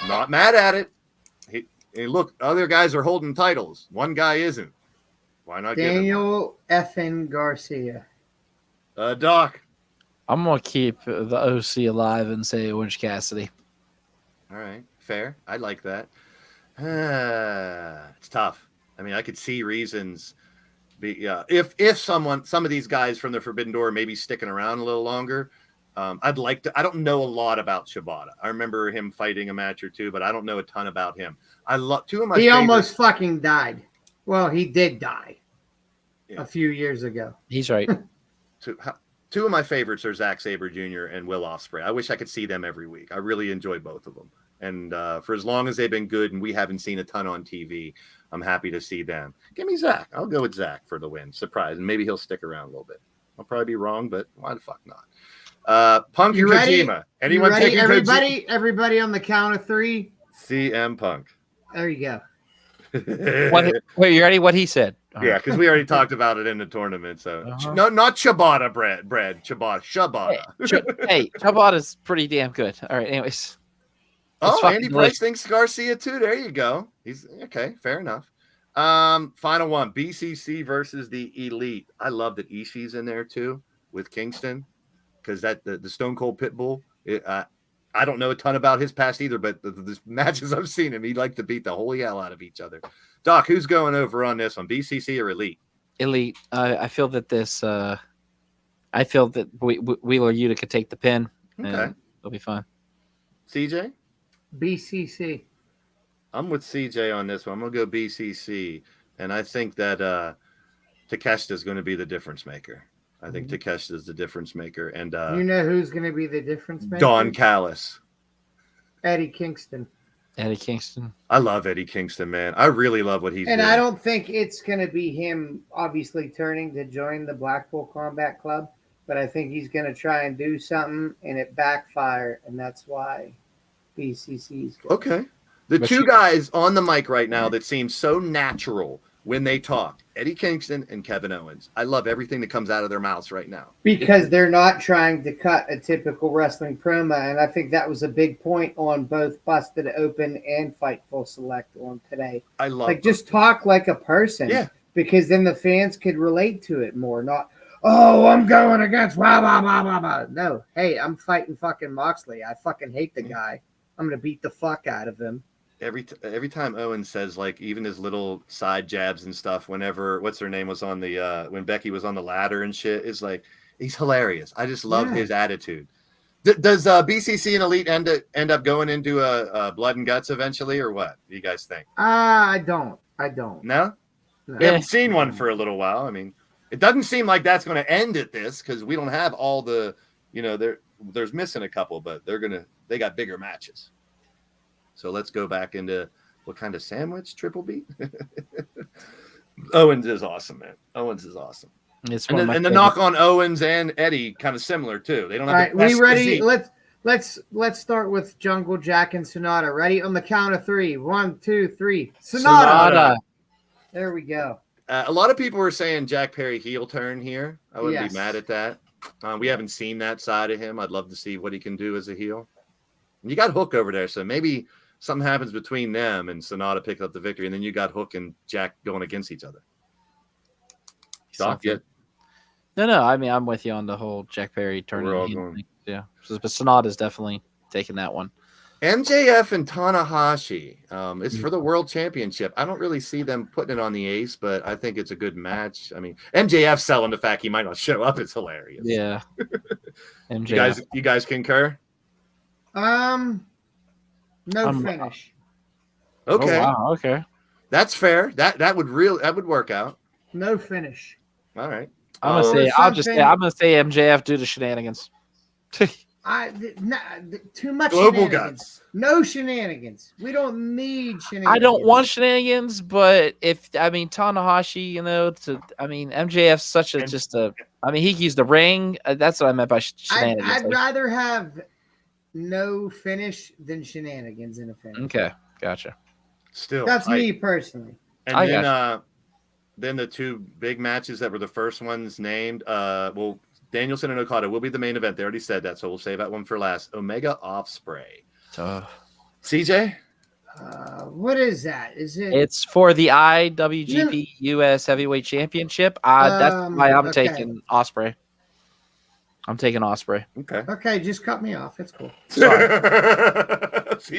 Not mad at it. Hey, look, other guys are holding titles. One guy isn't. Why not Daniel effing Garcia? Doc. I'm going to keep the OC alive and say Orange Cassidy. All right. Fair. I like that. It's tough. I mean, I could see reasons. If some of these guys from the Forbidden Door may be sticking around a little longer, I'd like to. I don't know a lot about Shibata. I remember him fighting a match or two, but I don't know a ton about him. I love 2 of my. He almost fucking died. Well, he did die a few years ago. He's right. 2 of my favorites are Zack Sabre Jr. and Will Ospreay. I wish I could see them every week. I really enjoy both of them. And for as long as they've been good and we haven't seen a ton on TV, I'm happy to see them. Give me Zack. I'll go with Zack for the win. Surprise. And maybe he'll stick around a little bit. I'll probably be wrong, but why the fuck not? Punk and Kojima. Anyone taking everybody on the count of 3? CM Punk. There you go. Wait, you ready? What he said? Yeah, because we already talked about it in the tournament. So no, not ciabatta bread. Ciabatta. Hey, ciabatta's pretty damn good. All right. Anyways. Andy Price thinks Garcia too. There you go. He's okay. Fair enough. Final one: BCC versus the Elite. I love that Ishii's in there too with Kingston because the Stone Cold Pitbull. I don't know a ton about his past either, but the matches I've seen him, he'd like to beat the holy hell out of each other. Doc, who's going over on this one, BCC or Elite? Elite. I feel that I feel that Wheeler Yuta could take the pin. Okay. It'll be fun. CJ? BCC. I'm with CJ on this one. I'm gonna go BCC, and I think that Takeshita is going to be the difference maker. I think Takeshita is the difference maker, and you know who's going to be the difference maker? Don Callis. Eddie Kingston. Eddie Kingston. I love Eddie Kingston, man. I really love what he's doing. And I don't think it's going to be him obviously turning to join the Blackpool Combat Club, but I think he's going to try and do something and it backfire, and that's why BCC's good. Okay. The two guys on the mic right now that seem so natural when they talk, Eddie Kingston and Kevin Owens. I love everything that comes out of their mouths right now. Because they're not trying to cut a typical wrestling promo, and I think that was a big point on both Busted Open and Fightful Select on today. I love like just talk like a person. Yeah. Because then the fans could relate to it more, not, oh, I'm going against blah, blah, blah, blah, blah. No, hey, I'm fighting fucking Moxley. I fucking hate the guy. I'm going to beat the fuck out of him. Every time Owen says, like, even his little side jabs and stuff, whenever what's her name was on the when Becky was on the ladder and shit, is like, he's hilarious. I just love his attitude. Does BCC and Elite end up going into a Blood and Guts eventually, or what do you guys think? I don't. No? We haven't seen one for a little while. I mean, it doesn't seem like that's going to end at this, because we don't have all the, there's missing a couple, but they got bigger matches. So let's go back into what kind of sandwich? Triple B? Owens is awesome, man. Owens is awesome. And the knock on Owens and Eddie kind of similar too. They don't have. All right, we ready? Let's start with Jungle Jack and Sonata. Ready on the count of 3. 1, 2, 3. Sonata. There we go. A lot of people were saying Jack Perry heel turn here. I wouldn't be mad at that. We haven't seen that side of him. I'd love to see what he can do as a heel. And you got Hook over there, so maybe something happens between them and Sonata picks up the victory, and then you got Hook and Jack going against each other. Doc, yeah. No. I mean, I'm with you on the whole Jack Perry turning. Yeah, but Sonata's definitely taking that one. MJF and Tanahashi. It's for the World Championship. I don't really see them putting it on the ace, but I think it's a good match. I mean, MJF selling the fact he might not show up is hilarious. Yeah. MJF. You guys concur? No finish. Okay. Oh, wow. Okay. That's fair. That would work out. No finish. All right. I'm gonna say MJF do the shenanigans. Too much Global shenanigans. Guts. No shenanigans. We don't need shenanigans. I don't want shenanigans, but Tanahashi, MJF's such he can use the ring. That's what I meant by shenanigans. I'd rather have no finish than shenanigans in a finish. Okay, gotcha. Still, that's me personally. And then the two big matches that were the first ones named. Danielson and Okada will be the main event. They already said that, so we'll save that one for last. Omega Ospreay. CJ? What is that? It's for the IWGP US Heavyweight Championship. That's why I'm taking Ospreay. I'm taking Ospreay. Okay, just cut me off. It's cool. Sorry.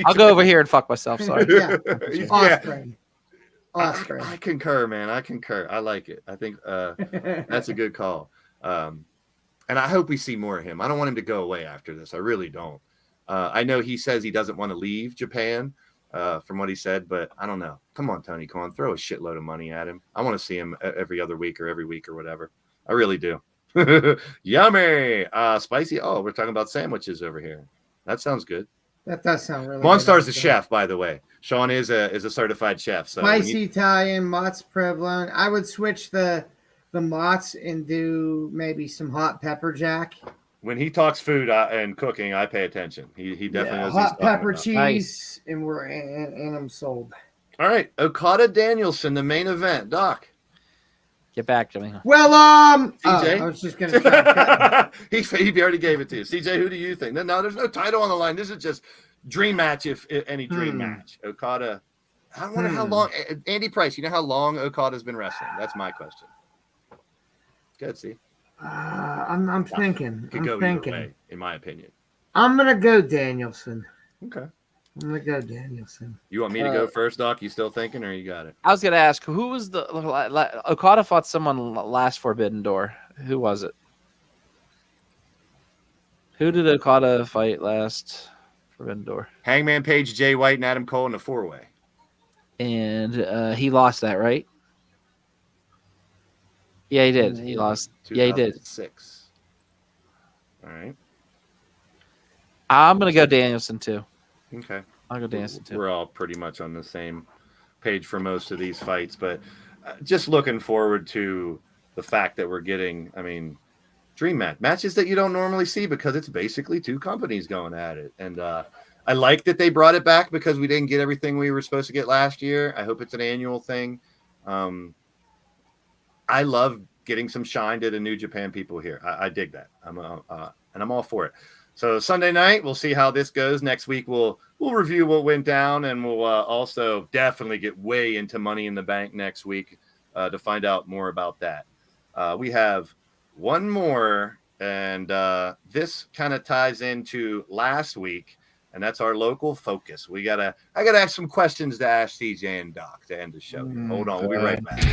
I'll go over here and fuck myself. Sorry. Ospreay. Ospreay. I concur, man. I concur. I like it. I think that's a good call. And I hope we see more of him. I don't want him to go away after this. I really don't. I know he says he doesn't want to leave Japan, from what he said, but I don't know. Come on, Tony Khan, throw a shitload of money at him. I want to see him every other week or every week or whatever. I really do. Yummy. Spicy. Oh, we're talking about sandwiches over here. That sounds good. That does sound really Monstar's a chef, by the way. Sean is a certified chef. So spicy Italian, Mott's provolone. I would switch the Mott's and do maybe some hot pepper jack. When he talks food and cooking, I pay attention. He definitely knows hot pepper about. cheese, and I'm sold. All right, Okada Danielson, the main event. Doc, get back to me. Well, CJ? I was just gonna try he already gave it to you. CJ, who do you think? No, there's no title on the line. This is just dream match, if any dream match. Okada. I wonder how long. Andy Price, you know how long Okada's been wrestling? That's my question. Good, see. I'm thinking. Could go either way, in my opinion. I'm gonna go Danielson. Okay. I'm gonna go Danielson. You want me to go first, Doc? You still thinking, or you got it? I was gonna ask, who was the Okada fought someone last Forbidden Door? Who was it? Who did Okada fight last Forbidden Door? Hangman Page, Jay White, and Adam Cole in a 4-way. and he lost that, right? Yeah, he did. He lost. Yeah, he did. 2006. All right. I'm gonna go Danielson too. Okay. I'll go Danielson too. We're all pretty much on the same page for most of these fights, but just looking forward to the fact that we're getting, dream matches that you don't normally see because it's basically two companies going at it. And I like that they brought it back because we didn't get everything we were supposed to get last year. I hope it's an annual thing. I love getting some shine to the New Japan people here. I dig that. And I'm all for it. So Sunday night, we'll see how this goes. Next week, we'll review what went down, and we'll also definitely get way into Money in the Bank next week to find out more about that. We have one more, and this kind of ties into last week, and that's our local focus. I gotta ask some questions to ask CJ and Doc to end the show. Hold on, we'll be right back.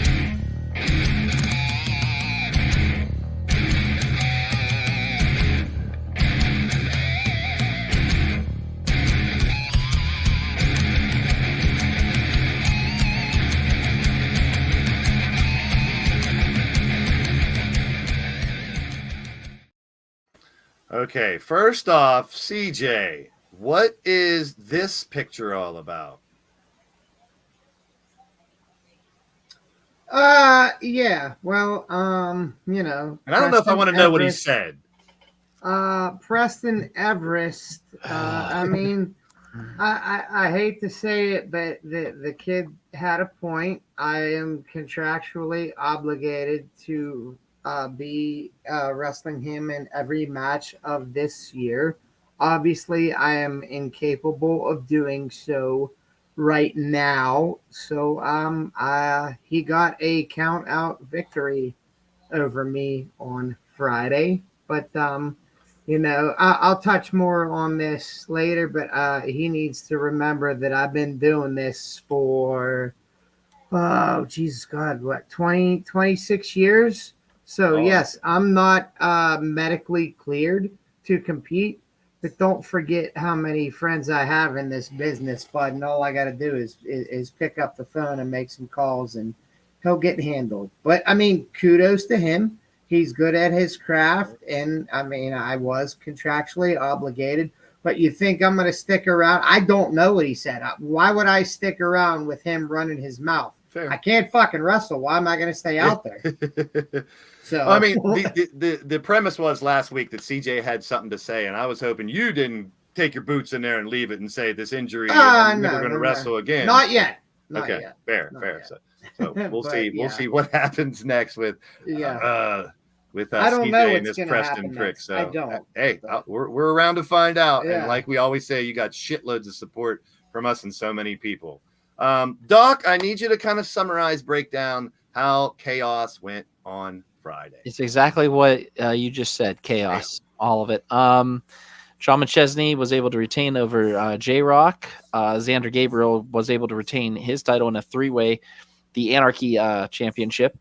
Okay, first off, CJ, what is this picture all about? Yeah, well, And I don't know if I want to know what he said. Preston Everest. I hate to say it, but the kid had a point. I am contractually obligated to be wrestling him in every match of this year. Obviously, I am incapable of doing so right now. So he got a count out victory over me on Friday. But I'll touch more on this later, but he needs to remember that I've been doing this for Jesus God, what, 26 years? So yes, I'm not medically cleared to compete, but don't forget how many friends I have in this business, bud. And all I got to do is pick up the phone and make some calls, and he'll get handled. But kudos to him. He's good at his craft, and I was contractually obligated. But you think I'm going to stick around? I don't know what he said. Why would I stick around with him running his mouth? Fair. I can't fucking wrestle. Why am I going to stay out there? So the premise was last week that CJ had something to say, and I was hoping you didn't take your boots in there and leave it and say this injury I'm never going to wrestle again. Not yet. Okay, yet. Fair. Yet. So we'll see. We'll see what happens next with I don't CJ know and this Preston prick. So I don't. Hey, we're around to find out. Yeah. And like we always say, you got shitloads of support from us and so many people. Doc, I need you to kind of summarize, break down how Chaos went on Friday. It's exactly what you just said. Chaos, all of it. John McChesney was able to retain over J-Rock. Xander Gabriel was able to retain his title in a three-way, the Anarchy Championship.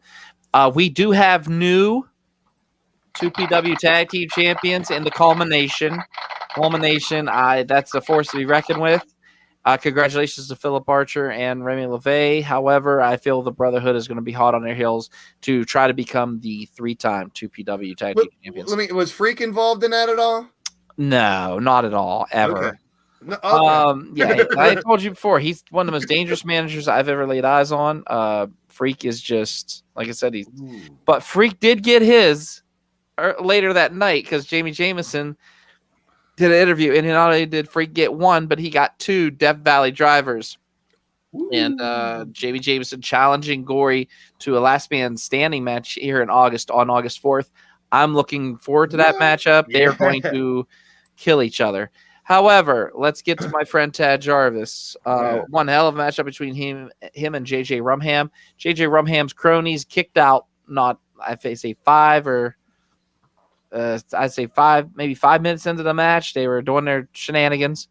We do have new 2PW Tag Team Champions in the Culmination. That's a force to be reckoned with. Congratulations to Philip Archer and Remy LeVay. However, I feel the Brotherhood is going to be hot on their heels to try to become the three-time 2PW Tag Team Champions. Was Freak involved in that at all? No, not at all, ever. Okay. No, okay. Yeah, I told you before, he's one of the most dangerous managers I've ever laid eyes on. Freak is just, like I said, but Freak did get his later that night because Jamie Jameson did an interview, and not only did Freak get one, but he got two Death Valley drivers. Ooh. And Jamie Jameson challenging Gory to a last man standing match here in August, on August 4th. I'm looking forward to that matchup. They are going to kill each other. However, let's get to my friend Tad Jarvis. One hell of a matchup between him and JJ Rumham. JJ Rumham's cronies kicked out, I'd say 5 maybe 5 minutes into the match. They were doing their shenanigans.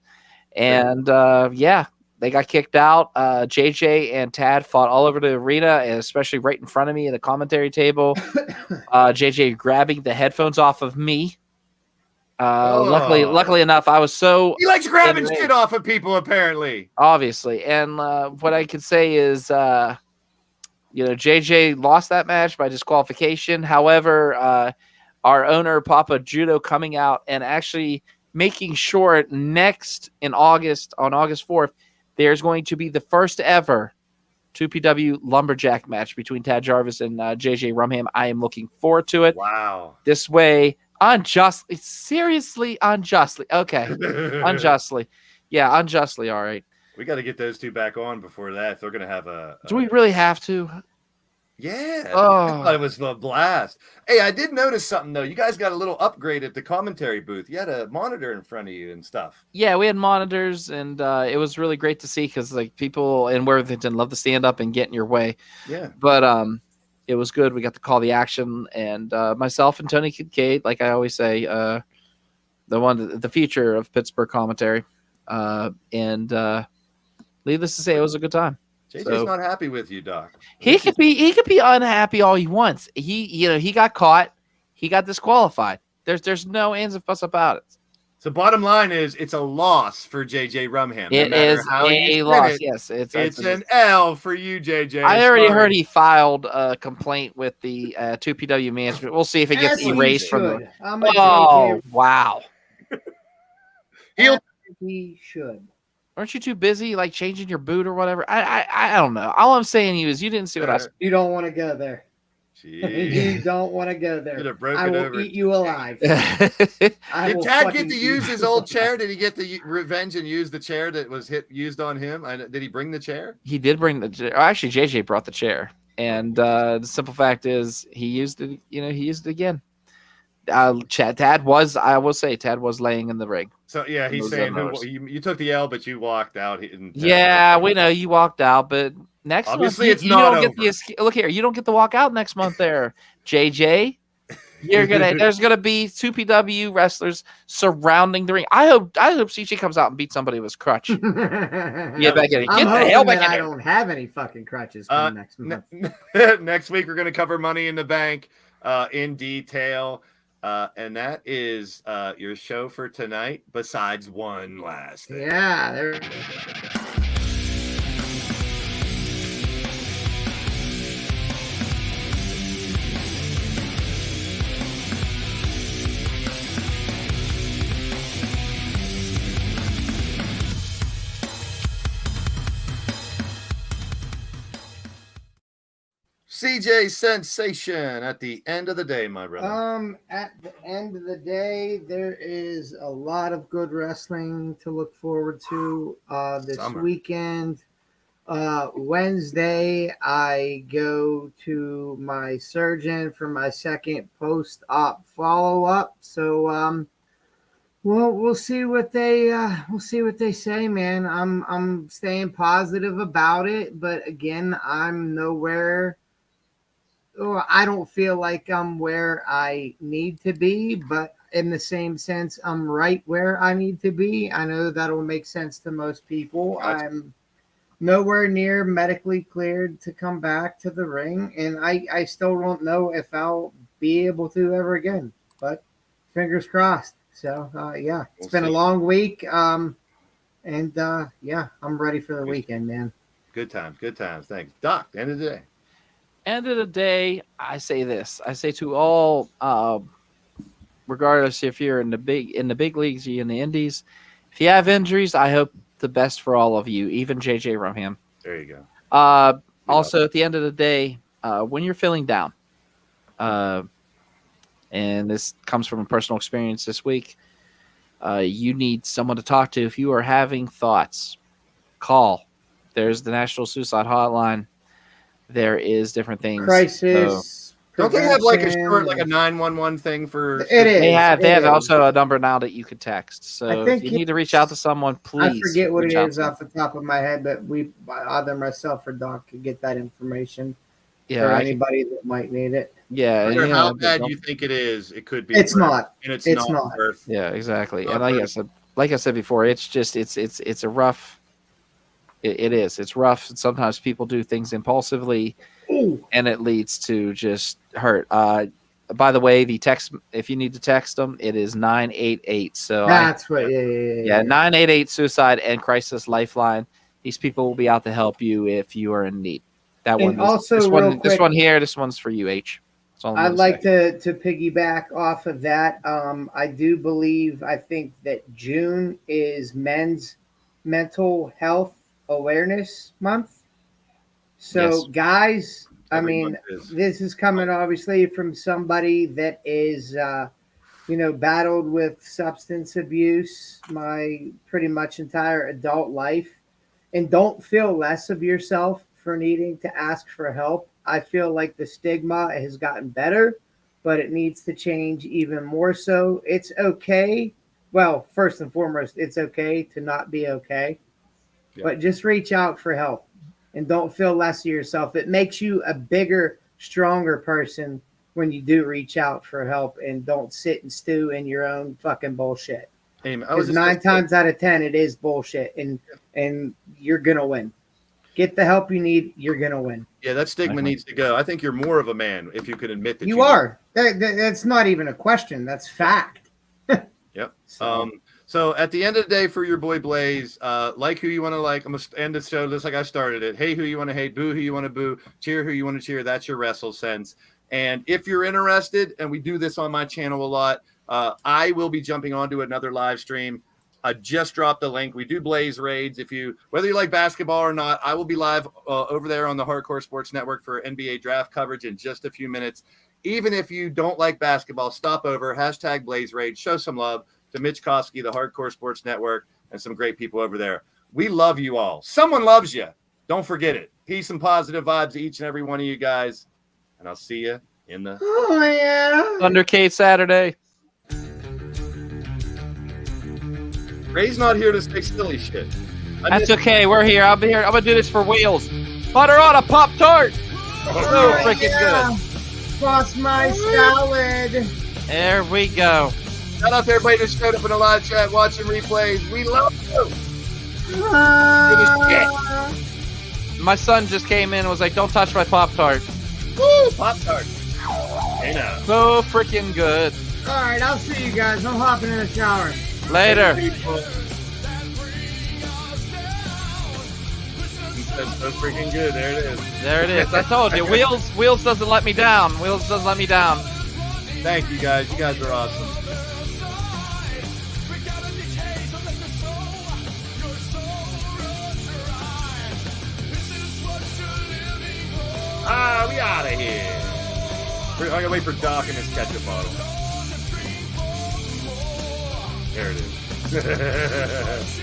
And they got kicked out. JJ and Tad fought all over the arena, and especially right in front of me at the commentary table. JJ grabbing the headphones off of me. Luckily enough, I was so he likes grabbing enraged, shit off of people, apparently. obviously. And what I could say is, JJ lost that match by disqualification. However, our owner, Papa Judo, coming out and actually making sure next in August, on August 4th, there's going to be the first ever 2PW Lumberjack match between Tad Jarvis and JJ Rumham. I am looking forward to it. Wow. This way, seriously unjustly. Okay, unjustly. Yeah, unjustly, all right. We got to get those two back on before that. If they're going to have Do we really have to? Yeah. Oh. I thought it was a blast. Hey, I did notice something, though. You guys got a little upgrade at the commentary booth. You had a monitor in front of you and stuff. Yeah, we had monitors, and it was really great to see because people in Worthington love to stand up and get in your way. Yeah. But it was good. We got to call the action, and myself and Tony Kincaid, like I always say, the future of Pittsburgh commentary. And needless to say, it was a good time. JJ's not happy with you, Doc. He could be unhappy all he wants. He got caught. He got disqualified. There's no ands and fuss about it. So bottom line is it's a loss for JJ Rumham. It is a loss. Yes, it's an L for you, JJ. I already heard he filed a complaint with the 2PW management. We'll see if it gets erased from the. Oh wow! He should. Aren't you too busy, like changing your boot or whatever? I don't know. All I'm saying is you didn't see what I said. You don't want to go there. You don't want to go there. I will eat you alive. Did Tad get to use his old chair? Did he get the revenge and use the chair that was used on him? Did he bring the chair? He did bring the chair. Actually, JJ brought the chair. And the simple fact is he used it. He used it again. Tad was laying in the ring. So yeah, he's saying you took the L, but you walked out. Yeah, we know you walked out, but next obviously month, it's not over. Look here, you don't get to walk out next month there, JJ. There's gonna be 2PW wrestlers surrounding the ring. I hope CJ comes out and beats somebody with his crutch. Get back in. Get the hell back in. I don't have any fucking crutches coming next month. Next week we're gonna cover Money in the Bank in detail. And that is your show for tonight, besides one last thing. Yeah. There. CJ Sensation at the end of the day, my brother. At the end of the day, there is a lot of good wrestling to look forward to this weekend. Wednesday, I go to my surgeon for my second post-op follow-up. So, we'll see what they say, man. I'm staying positive about it, but again, I'm nowhere. I don't feel like I'm where I need to be, but in the same sense, I'm right where I need to be. I know that'll make sense to most people. I'm nowhere near medically cleared to come back to the ring, and I still don't know if I'll be able to ever again, but fingers crossed. So, it's been a long week, and I'm ready for the weekend, man. Good times. Thanks. Doc, end of the day. End of the day, I say this. I say to all, regardless if you're in the big leagues, you're in the indies, if you have injuries, I hope the best for all of you, even JJ Rumham. There you go. Also, at the end of the day, when you're feeling down, and this comes from a personal experience this week, you need someone to talk to. If you are having thoughts, call. There's the National Suicide Hotline. There is different things. Crisis. Don't they have like a short, like a 911 thing for? It is. They have also a number now that you could text. So if you need to reach out to someone, please. I forget what it is off the top of my head, but either myself or Doc could get that information. Yeah, for anybody that might need it. Yeah, no matter how bad you think it is, it could be. It's not. And it's not. Yeah, exactly. And like I said before, it's just it's a rough. It is. It's rough. Sometimes people do things impulsively, and it leads to just hurt. by the way, the text, if you need to text them, it is 988. So that's what. Yeah. 988 Suicide and Crisis Lifeline. These people will be out to help you if you are in need. That And one. also, this real one. quick, This one here. This one's for you, H. That's all I'm I'd gonna like say. to piggyback off of that. I do believe, I think that June is Men's Mental Health Awareness Month. So, Yes. guys, I Every mean, month is. this is coming obviously from somebody that is, battled with substance abuse my pretty much entire adult life. And don't feel less of yourself for needing to ask for help. I feel like the stigma has gotten better, but it needs to change even more so. It's okay. Well, first and foremost, it's okay to not be okay, but just reach out for help and don't feel less of yourself. It makes you a bigger, stronger person when you do reach out for help and don't sit and stew in your own fucking bullshit. Because 9 times out of 10, it is bullshit, and you're gonna win. Get the help you need. You're gonna win. Yeah, that stigma needs to go. I think you're more of a man if you could admit that You are. That's not even a question. That's fact. Yep. So at the end of the day, for your boy Blaze, like who you want to like. I'm gonna end the show just like I started it. Hey, who you want to hate, boo who you want to boo, cheer who you want to cheer. That's your WrestleSense. And if you're interested, and we do this on my channel a lot, I will be jumping onto another live stream. I just dropped the link. We do Blaze raids. Whether you like basketball or not, I will be live over there on the Hardcore Sports Network for NBA draft coverage in just a few minutes. Even if you don't like basketball, stop over, hashtag Blaze Raid, show some love to Mitch Kosky, the Hardcore Sports Network, and some great people over there. We love you all. Someone loves you. Don't forget it. Peace and positive vibes to each and every one of you guys. And I'll see you in the... Oh, yeah. Thundercade Saturday. Ray's not here to say silly shit. That's okay. We're here. I'll be here. I'm going to do this for Wheels. Butter on a Pop-Tart. So freaking good. Boss my salad. There we go. Shout out to everybody that showed up in the live chat watching replays. We love you. My son just came in and was like, don't touch my Pop-Tart. Woo! Pop-Tart. Hey now. So freaking good. All right, I'll see you guys. I'm hopping in the shower. Later. That's so freaking good. There it is. There it is. I told you. Wheels doesn't let me down. Wheels doesn't let me down. Thank you guys. You guys are awesome. We out of here. I'm gonna wait for Doc in his ketchup bottle. There it is.